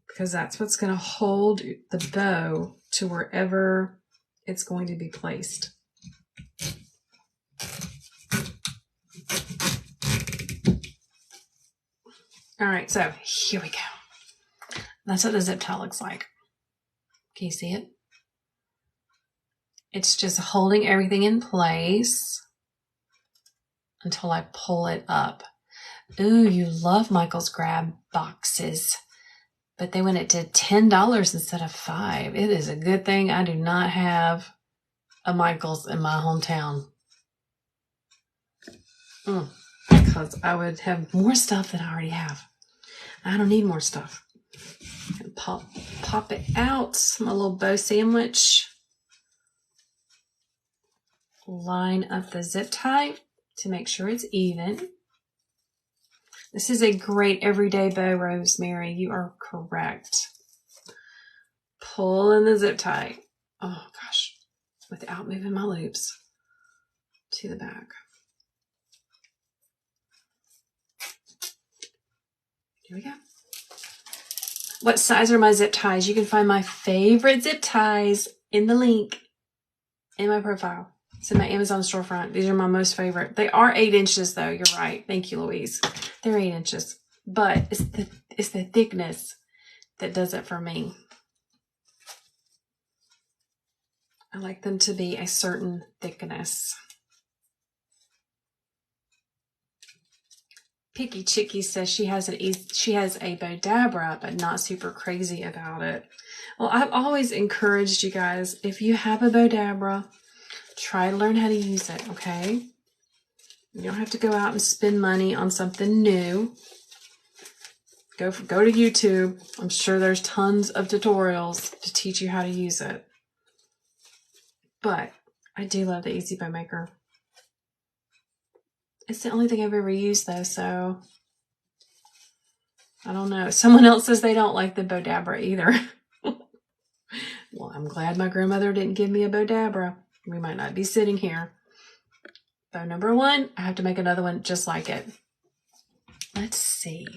Because that's what's going to hold the bow to wherever it's going to be placed. All right, so here we go. That's what the zip tie looks like. Can you see it? It's just holding everything in place until I pull it up. Ooh, you love Michael's grab boxes, but they went it to $10 instead of $5. It is a good thing I do not have a Michael's in my hometown. Because I would have more stuff than I already have. I don't need more stuff. Pop it out. My little bow sandwich. Line up the zip tie to make sure it's even. This is a great everyday bow, Rosemary. You are correct. Pull in the zip tie. Oh gosh, without moving my loops to the back. Here we go. What size are my zip ties? You can find my favorite zip ties in the link in my profile. It's in my Amazon storefront. These are my most favorite. They are 8 inches though. You're right. Thank you, Louise. They're 8 inches, but it's the thickness that does it for me. I like them to be a certain thickness. Picky Chicky says she has a Bodabra, but not super crazy about it. Well, I've always encouraged you guys, if you have a Bodabra, try to learn how to use it, okay? You don't have to go out and spend money on something new. Go to YouTube. I'm sure there's tons of tutorials to teach you how to use it. But I do love the Easy Bow Maker. It's the only thing I've ever used though, so I don't know. Someone else says they don't like the Bodabra either. Well, I'm glad my grandmother didn't give me a Bodabra. We might not be sitting here. bow number 1. I have to make another one just like it. Let's see.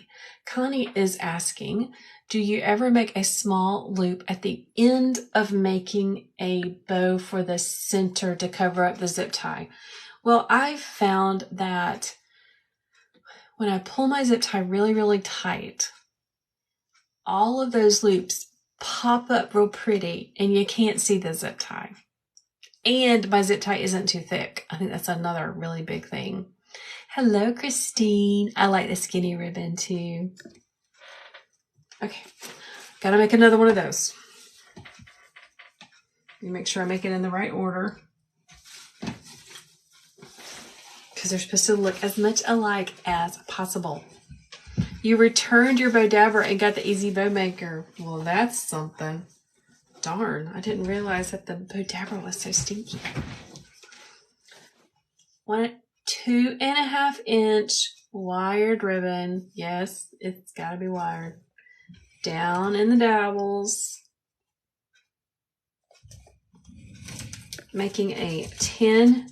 Connie is asking, do you ever make a small loop at the end of making a bow for the center to cover up the zip tie? Well, I've found that when I pull my zip tie really, really tight, all of those loops pop up real pretty and you can't see the zip tie. And my zip tie isn't too thick. I think that's another really big thing. Hello, Christine. I like the skinny ribbon too. Okay, gotta make another one of those. Let me make sure I make it in the right order, because they're supposed to look as much alike as possible. You returned your bow dabber and got the easy bow maker. Well, that's something. Darn, I didn't realize that the bow dabber was so stinky. 2.5 inch wired ribbon. Yes, it's gotta be wired. Down in the dabbles. Making a 10-inch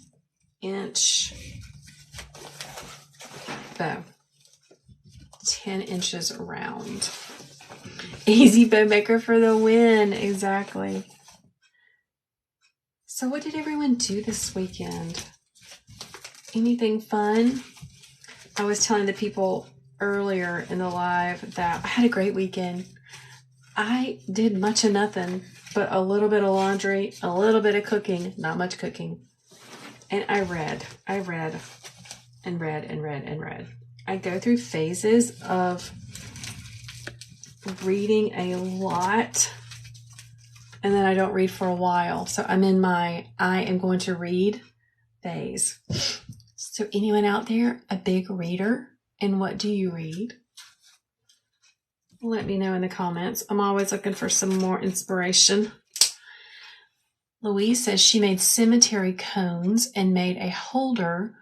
bow. 10 inches around. Easy bow maker for the win. Exactly. So what did everyone do this weekend? Anything fun? I was telling the people earlier in the live that I had a great weekend. I did much of nothing but a little bit of laundry, a little bit of cooking, not much cooking. And I read and read and read and read. I go through phases of reading a lot and then I don't read for a while. So I'm in my I am going to read phase. So anyone out there a big reader? And what do you read? Let me know in the comments. I'm always looking for some more inspiration. Louise says she made cemetery cones and made a holder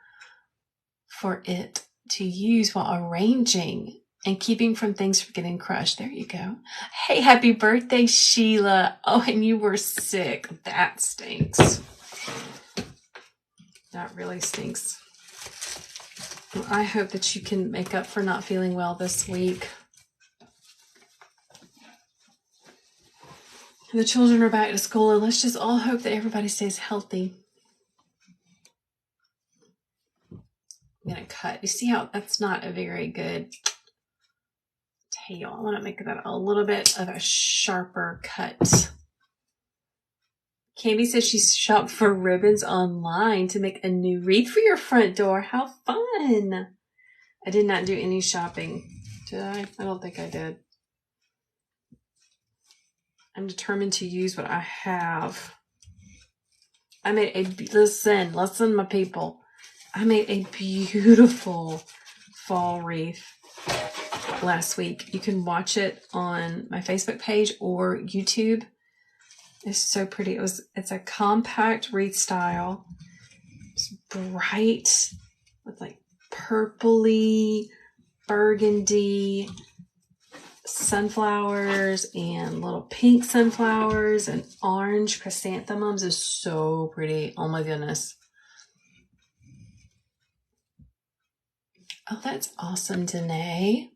for it to use while arranging and keeping from things from getting crushed. There you go. Hey, happy birthday, Sheila. Oh, and you were sick. That stinks. That really stinks. Well, I hope that you can make up for not feeling well this week. The children are back to school, and let's just all hope that everybody stays healthy. I'm going to cut. You see how that's not a very good tail. I want to make that a little bit of a sharper cut. Cami says she shopped for ribbons online to make a new wreath for your front door. How fun! I did not do any shopping. Did I? I don't think I did. I'm determined to use what I have. I made a, listen my people. I made a beautiful fall wreath last week. You can watch it on my Facebook page or YouTube. It's so pretty. It's a compact wreath style. It's bright with like purpley, burgundy sunflowers and little pink sunflowers and orange chrysanthemums. Is so pretty. Oh my goodness. Oh, that's awesome, Danae.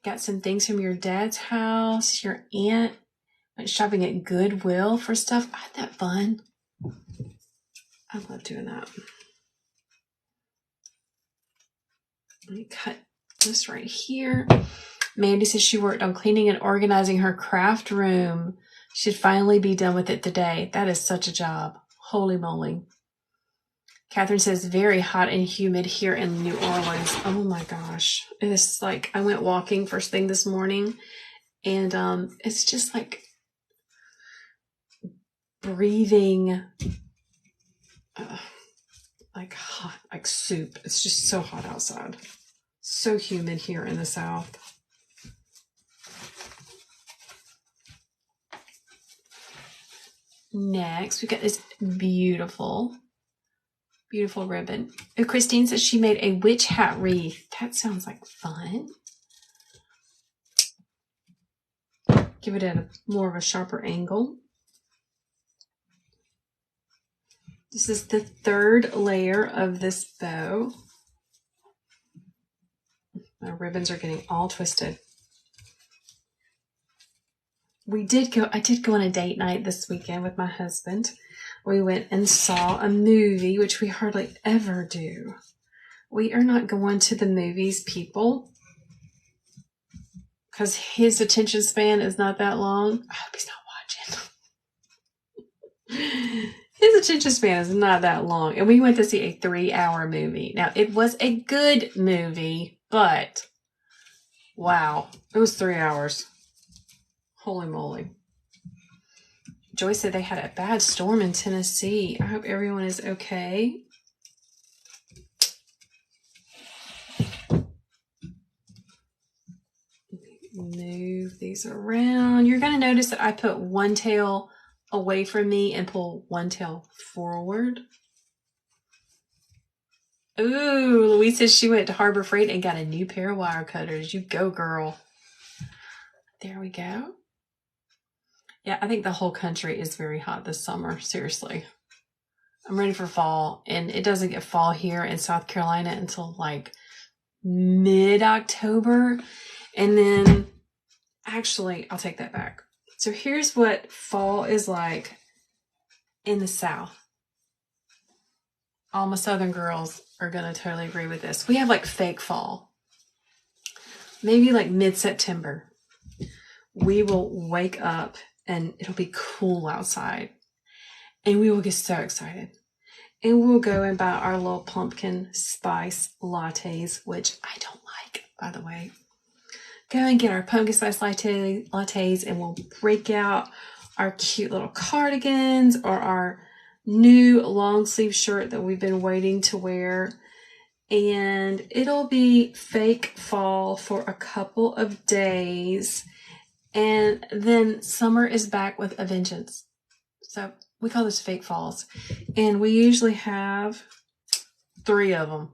Got some things from your dad's house. Your aunt went shopping at Goodwill for stuff. Isn't that fun? I love doing that. Let me cut this right here. Mandy says she worked on cleaning and organizing her craft room. Should finally be done with it today. That is such a job. Holy moly. Catherine says very hot and humid here in New Orleans. Oh my gosh. It's like I went walking first thing this morning and it's just like breathing like hot, like soup. It's just so hot outside. So humid here in the South. Next, we got this beautiful ribbon. Oh, Christine says she made a witch hat wreath. That sounds like fun. Give it a more of a sharper angle. This is the third layer of this bow. My ribbons are getting all twisted. I did go on a date night this weekend with my husband. We went and saw a movie, which we hardly ever do. We are not going to the movies, people, because his attention span is not that long. I hope he's not watching. His attention span is not that long. And we went to see a 3-hour movie. Now, it was a good movie, but wow, it was 3 hours. Holy moly. Joy said they had a bad storm in Tennessee. I hope everyone is okay. Move these around. You're going to notice that I put one tail away from me and pull one tail forward. Ooh, Louise says she went to Harbor Freight and got a new pair of wire cutters. You go, girl. There we go. Yeah, I think the whole country is very hot this summer. Seriously. I'm ready for fall, and it doesn't get fall here in South Carolina until like mid-October. And then, actually, I'll take that back. So here's what fall is like in the South. All my Southern girls are going to totally agree with this. We have like fake fall. Maybe like mid-September. We will wake up and it'll be cool outside. And we will get so excited. And we'll go and buy our little pumpkin spice lattes, which I don't like, by the way. Go and get our pumpkin spice lattes, and we'll break out our cute little cardigans or our new long sleeve shirt that we've been waiting to wear. And it'll be fake fall for a couple of days. And then summer is back with a vengeance. So we call this fake falls. And we usually have 3 of them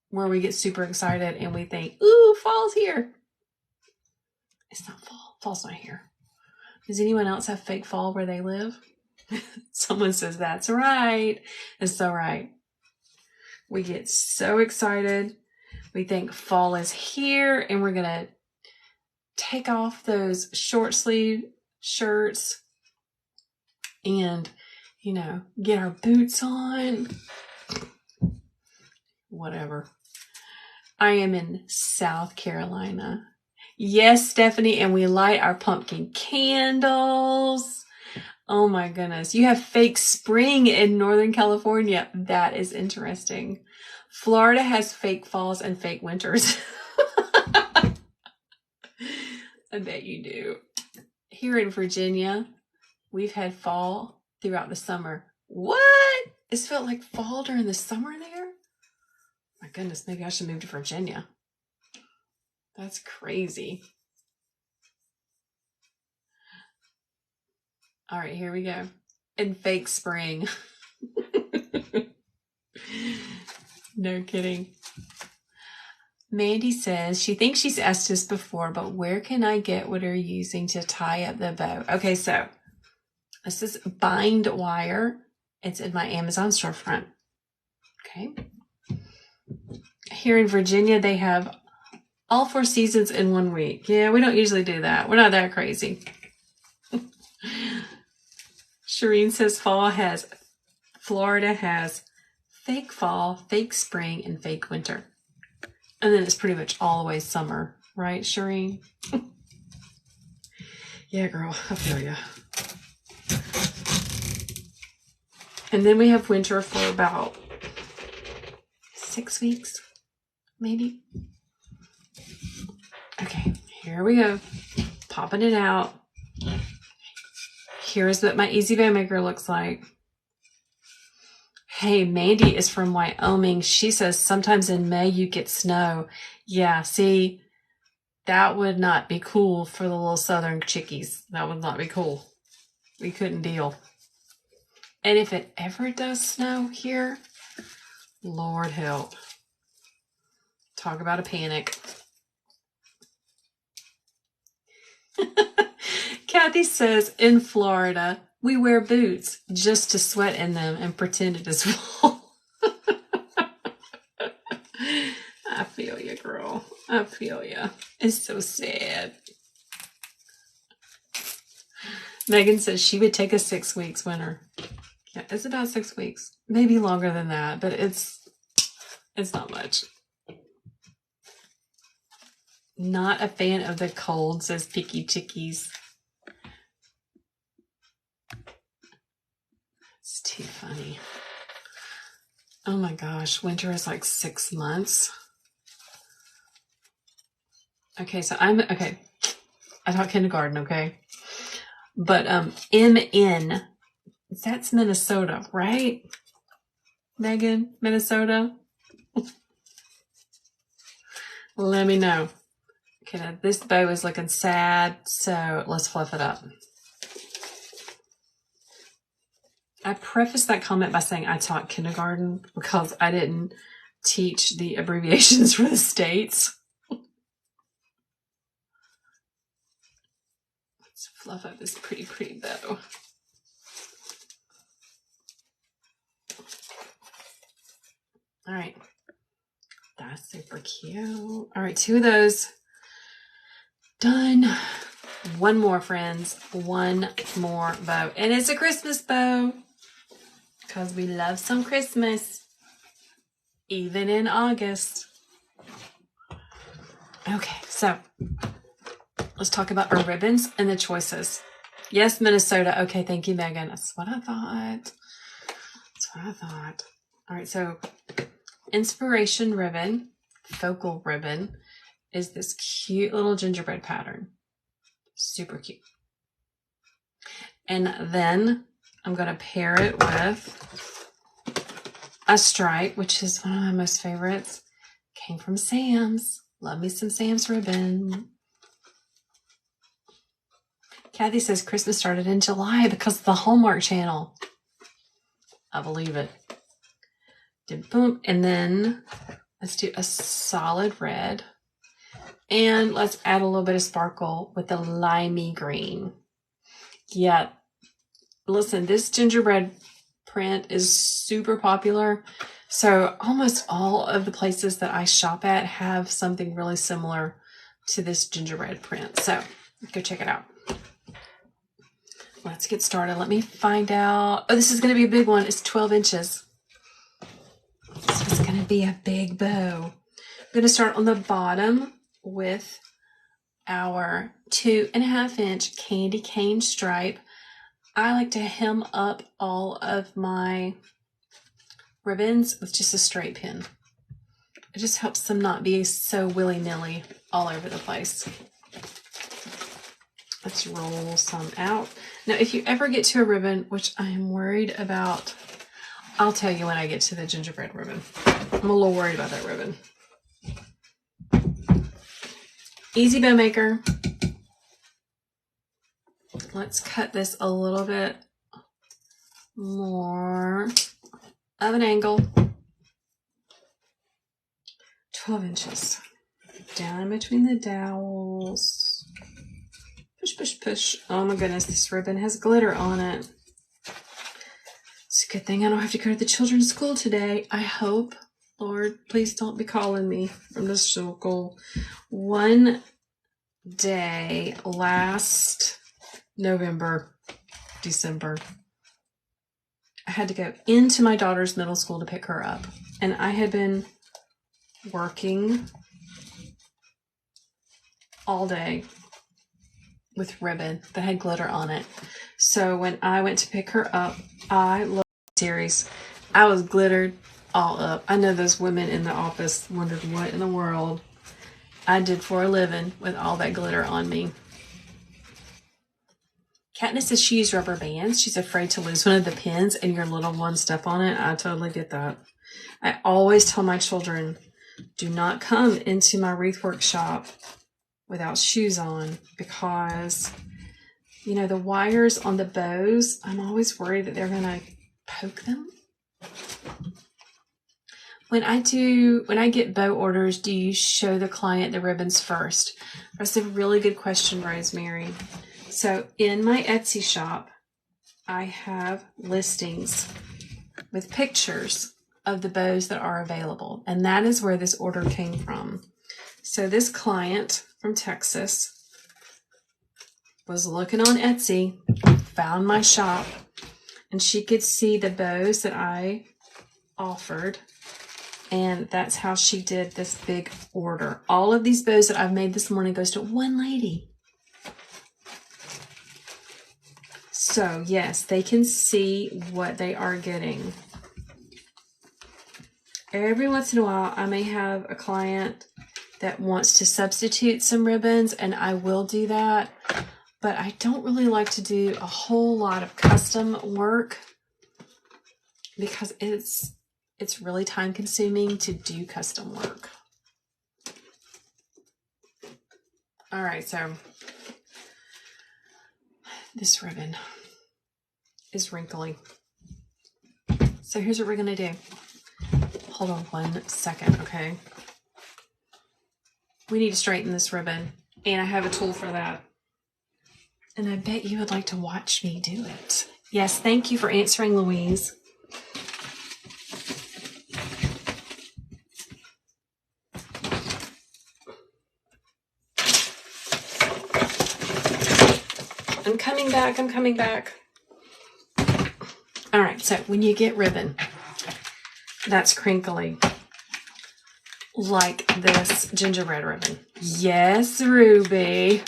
where we get super excited and we think, ooh, fall's here. It's not fall. Fall's not here. Does anyone else have fake fall where they live? Someone says, that's right. It's so right. We get so excited. We think fall is here and we're going to take off those short sleeve shirts and, you know, get our boots on. Whatever. I am in South Carolina. Yes, Stephanie, and we light our pumpkin candles. Oh my goodness. You have fake spring in Northern California. That is interesting. Florida has fake falls and fake winters. I bet you do. Here in Virginia, we've had fall throughout the summer. What? It's felt like fall during the summer there? My goodness, maybe I should move to Virginia. That's crazy. All right, here we go. And fake spring. No kidding. Mandy says she thinks she's asked this before, but where can I get what you're using to tie up the bow? Okay, so this is bind wire. It's in my Amazon storefront. Okay. Here in Virginia, they have all 4 seasons in 1 week. Yeah, we don't usually do that. We're not that crazy. Shireen says Florida has fake fall, fake spring, and fake winter. And then it's pretty much all the way summer, right, Shireen? Yeah, girl, I feel ya. And then we have winter for about 6 weeks, maybe. Okay, here we go. Popping it out. Here's what my Easy Bow Maker looks like. Hey, Mandy is from Wyoming. She says sometimes in May you get snow. Yeah, see, that would not be cool for the little southern chickies. That would not be cool. We couldn't deal. And if it ever does snow here, Lord help. Talk about a panic. Kathy says in Florida, We wear boots just to sweat in them and pretend it is fall. I feel you, girl. I feel you. It's so sad. Megan says she would take a 6 weeks winter. Yeah, it's about 6 weeks. Maybe longer than that, but it's not much. Not a fan of the cold, says Picky Chickies. It's too funny. Oh my gosh, winter is like 6 months. Okay, so okay. I taught kindergarten, okay? But MN, that's Minnesota, right? Megan, Minnesota? Let me know. Okay, now this bow is looking sad, so let's fluff it up. I prefaced that comment by saying I taught kindergarten because I didn't teach the abbreviations for the states. Let's fluff up this pretty bow. All right. That's super cute. All right, 2 of those. Done. One more, friends. One more bow. And it's a Christmas bow. Because we love some Christmas. Even in August. Okay, so let's talk about our ribbons and the choices. Yes, Minnesota. Okay, thank you, Megan. That's what I thought. All right, so inspiration ribbon, focal ribbon, is this cute little gingerbread pattern. Super cute. And then I'm going to pair it with a stripe, which is one of my most favorites. Came from Sam's. Love me some Sam's ribbon. Kathy says Christmas started in July because of the Hallmark Channel. I believe it. Boom. And then let's do a solid red. And let's add a little bit of sparkle with the limey green. Yeah. Listen, this gingerbread print is super popular. So almost all of the places that I shop at have something really similar to this gingerbread print. So go check it out. Let's get started. Let me find out. Oh, this is going to be a big one. It's 12 inches. This is going to be a big bow. I'm going to start on the bottom with our 2.5 inch candy cane stripe. I like to hem up all of my ribbons with just a straight pin. It just helps them not be so willy-nilly all over the place. Let's roll some out. Now, if you ever get to a ribbon, which I am worried about, I'll tell you when I get to the gingerbread ribbon. I'm a little worried about that ribbon. Easy bow maker. Let's cut this a little bit more of an angle. 12 inches. Down in between the dowels. Push, push, push. Oh my goodness, this ribbon has glitter on it. It's a good thing I don't have to go to the children's school today. I hope. Lord, please don't be calling me from the school. One day last December, I had to go into my daughter's middle school to pick her up. And I had been working all day with ribbon that had glitter on it. So when I went to pick her up, I love the series. I was glittered all up. I know those women in the office wondered what in the world I did for a living with all that glitter on me. Katniss says she used rubber bands. She's afraid to lose one of the pins and your little one step on it. I totally get that. I always tell my children, do not come into my wreath workshop without shoes on, because, you know, the wires on the bows, I'm always worried that they're going to poke them. When I get bow orders, do you show the client the ribbons first? That's a really good question, Rosemary. So in my Etsy shop, I have listings with pictures of the bows that are available. And that is where this order came from. So this client from Texas was looking on Etsy, found my shop, and she could see the bows that I offered. And that's how she did this big order. All of these bows that I've made this morning goes to one lady. So yes, they can see what they are getting. Every once in a while, I may have a client that wants to substitute some ribbons, and I will do that. But I don't really like to do a whole lot of custom work because it's really time consuming to do custom work. All right, so this ribbon is wrinkly. So here's what we're gonna do. Hold on 1 second, okay? We need to straighten this ribbon, and I have a tool for that. And I bet you would like to watch me do it. Yes, thank you for answering, Louise. I'm coming back. All right, so when you get ribbon that's crinkly, like this gingerbread ribbon. Yes, Ruby.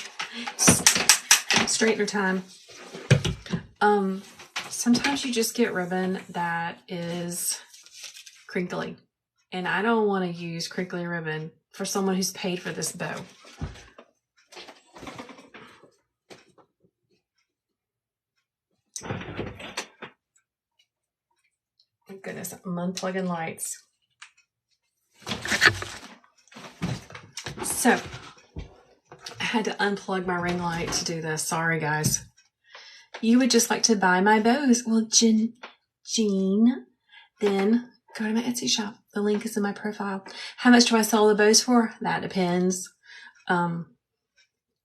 Straightener time. Sometimes you just get ribbon that is crinkly, and I don't want to use crinkly ribbon for someone who's paid for this bow. Oh goodness, I'm unplugging lights. So I had to unplug my ring light to do this. Sorry, guys. You would just like to buy my bows. Well, Jean, then go to my Etsy shop. The link is in my profile. How much do I sell the bows for? That depends. You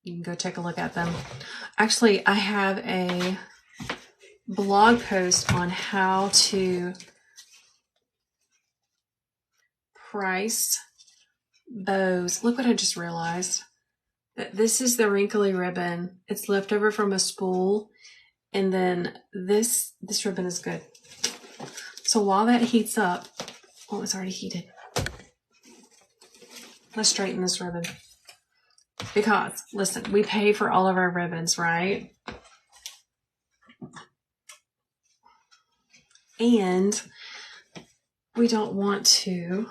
can go take a look at them. Actually, I have a blog post on how to price bows. Look what I just realized. That this is the wrinkly ribbon. It's left over from a spool. And then this ribbon is good. So while that heats up, oh, it's already heated. Let's straighten this ribbon. Because, listen, we pay for all of our ribbons, right? And we don't want to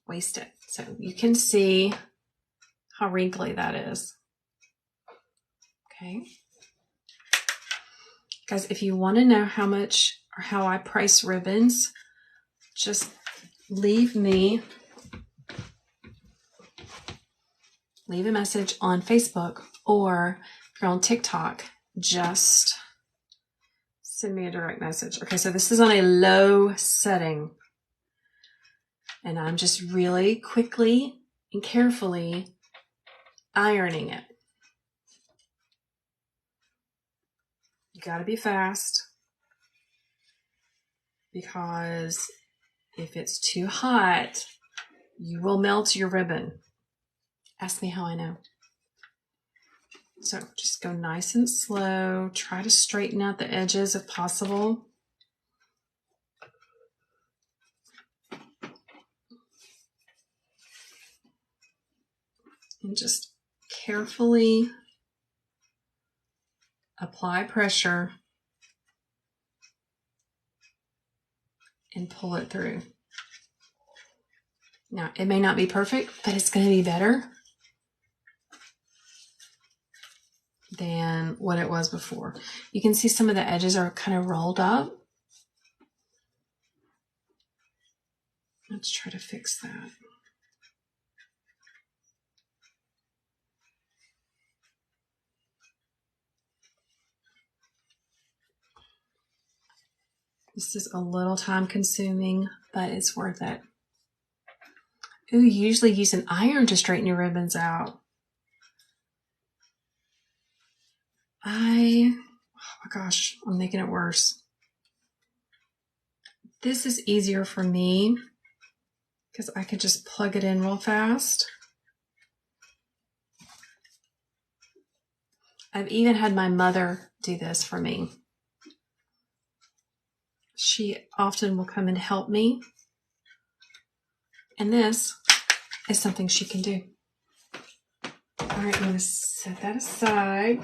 waste it. So you can see how wrinkly that is. Okay. Guys, if you want to know how much or how I price ribbons, just leave a message on Facebook, or if you're on TikTok, just send me a direct message. Okay, so this is on a low setting, and I'm just really quickly and carefully ironing it. You gotta be fast, because if it's too hot, you will melt your ribbon. Ask me how I know. So just go nice and slow. Try to straighten out the edges if possible. And just carefully apply pressure and pull it through. Now, it may not be perfect, but it's going to be better than what it was before. You can see some of the edges are kind of rolled up. Let's try to fix that. This is a little time consuming, but it's worth it. Ooh, you usually use an iron to straighten your ribbons out. I Oh gosh, I'm making it worse. This is easier for me because I could just plug it in real fast. I've even had my mother do this for me. She often will come and help me. And this is something she can do. All right, I'm going to set that aside.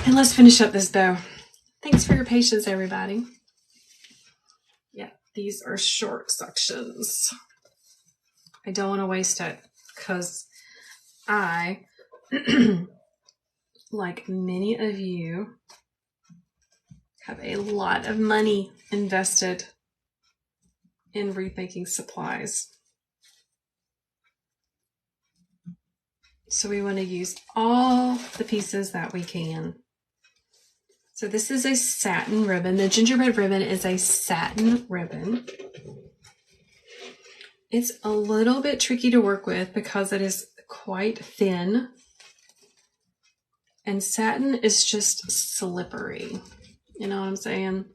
And let's finish up this bow. Thanks for your patience, everybody. Yeah, these are short sections. I don't want to waste it because I, like many of you, have a lot of money invested in wreath making supplies. So we want to use all the pieces that we can. So this is a satin ribbon. The gingerbread ribbon is a satin ribbon. It's a little bit tricky to work with because it is quite thin. And satin is just slippery. You know what I'm saying?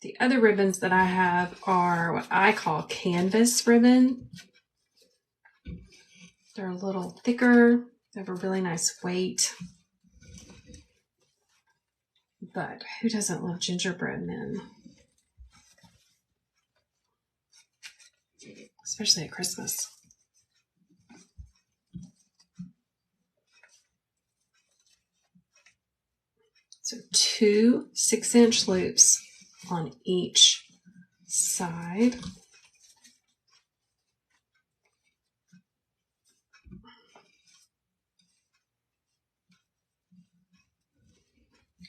The other ribbons that I have are what I call canvas ribbon. They're a little thicker. They have a really nice weight. But who doesn't love gingerbread men? Especially at Christmas. So 2 6-inch loops on each side.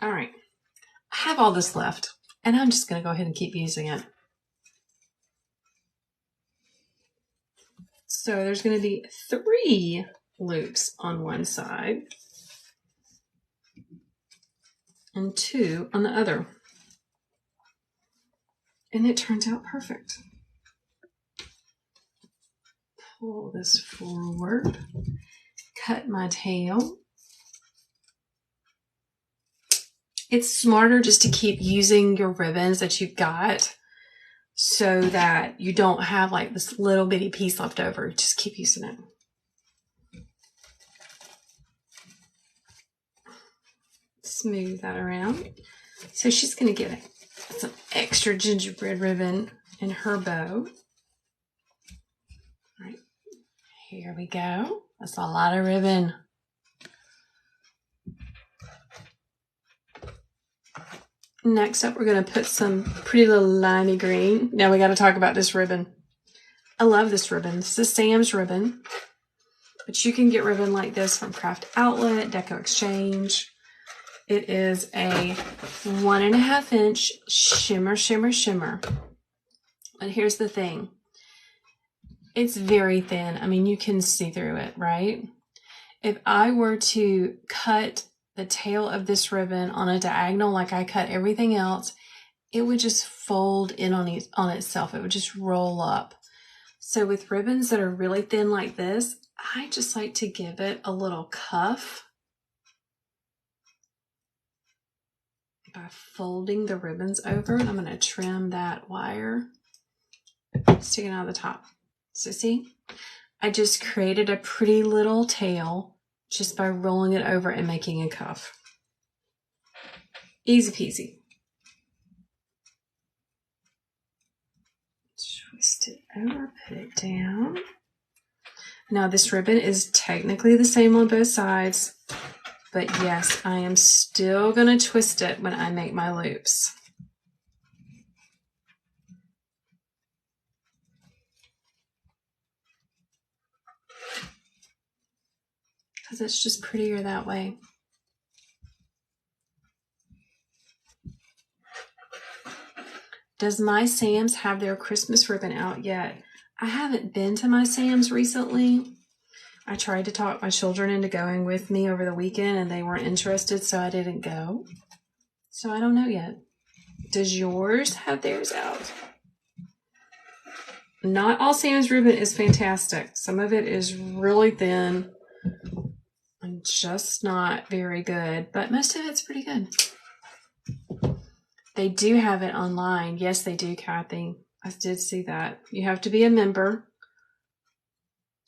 All right, I have all this left, and I'm just going to go ahead and keep using it. So there's going to be 3 loops on one side and 2 on the other. And it turns out perfect. Pull this forward, cut my tail. It's smarter just to keep using your ribbons that you've got so that you don't have like this little bitty piece left over. Just keep using it. Smooth that around. So she's going to get some extra gingerbread ribbon in her bow. All right, here we go. That's a lot of ribbon. Next up, we're going to put some pretty little limey green. Now we got to talk about this ribbon. I love this ribbon. This is Sam's ribbon, but you can get ribbon like this from Craft Outlet, Deco Exchange. It is a 1.5 inch shimmer, shimmer, shimmer. But here's the thing. It's very thin. I mean, you can see through it, right? If I were to cut the tail of this ribbon on a diagonal like I cut everything else, it would just fold in on itself. It would just roll up. So with ribbons that are really thin like this, I just like to give it a little cuff by folding the ribbons over. I'm going to trim that wire sticking out of the top. So see, I just created a pretty little tail just by rolling it over and making a cuff. Easy peasy. Twist it over, put it down. Now this ribbon is technically the same on both sides, but yes, I am still going to twist it when I make my loops. Because it's just prettier that way. Does my Sam's have their Christmas ribbon out yet? I haven't been to my Sam's recently. I tried to talk my children into going with me over the weekend and they weren't interested, so I didn't go. So I don't know yet. Does yours have theirs out? Not all Sam's ribbon is fantastic. Some of it is really thin and just not very good, but most of it's pretty good. They do have it online. Yes, they do, Kathy. I did see that. You have to be a member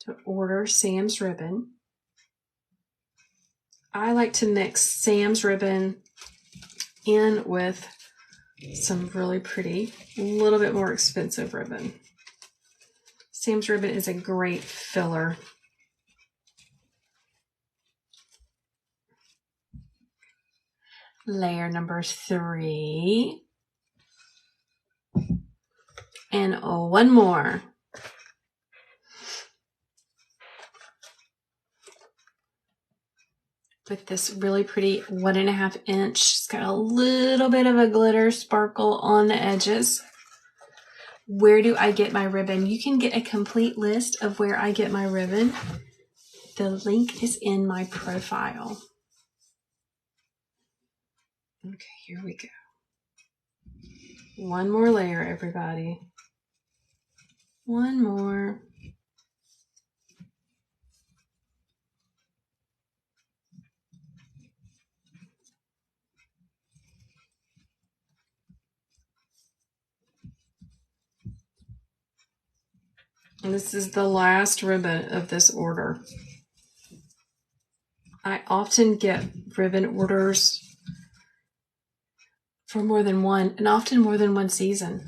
to order Sam's ribbon. I like to mix Sam's ribbon in with some really pretty, a little bit more expensive ribbon. Sam's ribbon is a great filler. Layer number 3. And one more. With this really pretty 1.5 inch. It's got a little bit of a glitter sparkle on the edges. Where do I get my ribbon? You can get a complete list of where I get my ribbon. The link is in my profile. Okay, here we go. One more layer, everybody. One more. And this is the last ribbon of this order. I often get ribbon orders for more than one, and often more than one season.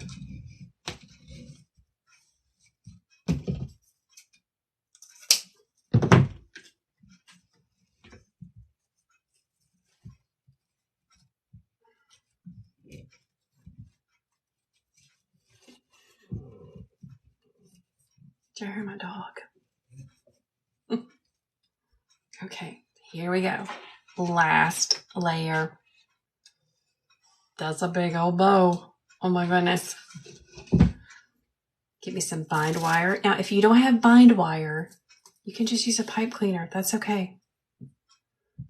Did you hear my dog? Okay, here we go. Last layer. That's a big old bow. Oh my goodness. Get me some bind wire. Now, if you don't have bind wire, you can just use a pipe cleaner. That's okay.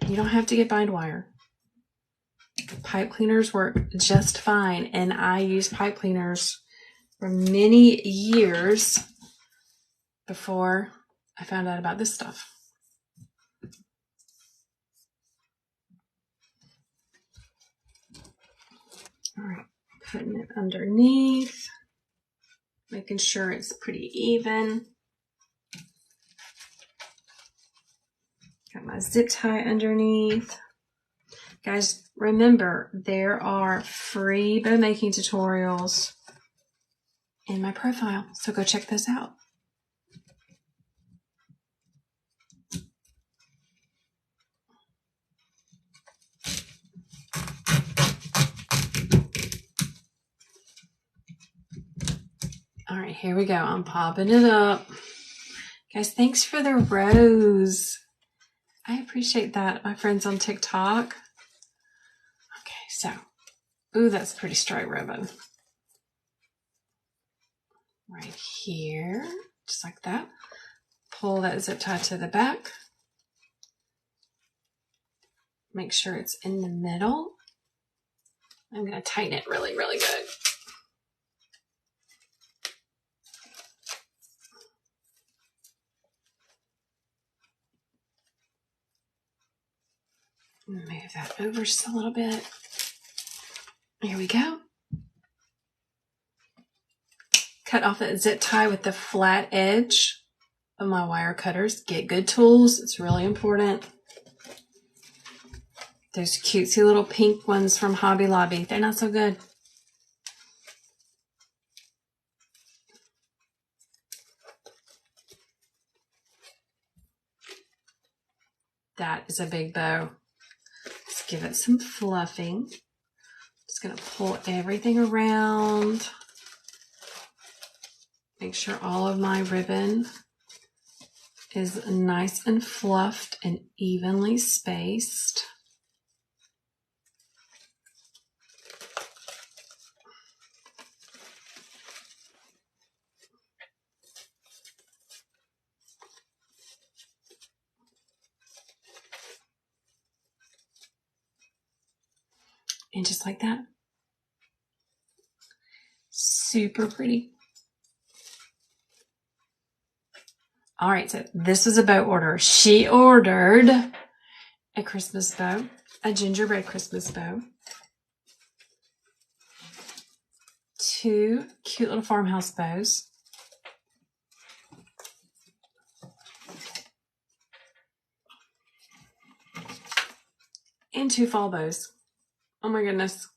You don't have to get bind wire. Pipe cleaners work just fine, and I used pipe cleaners for many years before I found out about this stuff. All right, putting it underneath, making sure it's pretty even. Got my zip tie underneath. Guys, remember, there are free bow making tutorials in my profile, so go check those out. All right, here we go. I'm popping it up. Guys, thanks for the rose. I appreciate that, my friends on TikTok. Okay, so, ooh, that's pretty straight ribbon. Right here, just like that. Pull that zip tie to the back. Make sure it's in the middle. I'm going to tighten it really, really good. Move that over just a little bit. Here we go. Cut off that zip tie with the flat edge of my wire cutters. Get good tools. It's really important. Those cutesy little pink ones from Hobby Lobby. They're not so good. That is a big bow. Let's give it some fluffing. Just going to pull everything around. Make sure all of my ribbon is nice and fluffed and evenly spaced. And just like that. Super pretty. All right, so this was a bow order. She ordered a Christmas bow, a gingerbread Christmas bow, 2 cute little farmhouse bows, and 2 fall bows. Oh my goodness.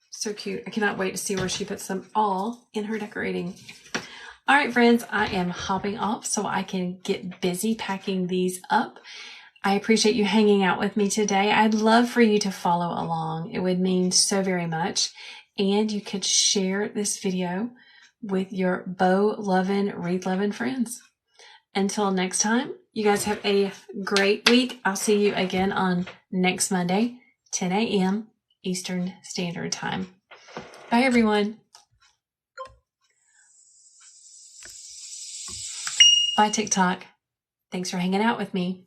So cute. I cannot wait to see where she puts them all in her decorating. All right, friends, I am hopping off so I can get busy packing these up. I appreciate you hanging out with me today. I'd love for you to follow along. It would mean so very much. And you could share this video with your bow-loving, wreath-loving friends. Until next time, you guys have a great week. I'll see you again on next Monday, 10 a.m. Eastern Standard Time. Bye, everyone. Bye, TikTok. Thanks for hanging out with me.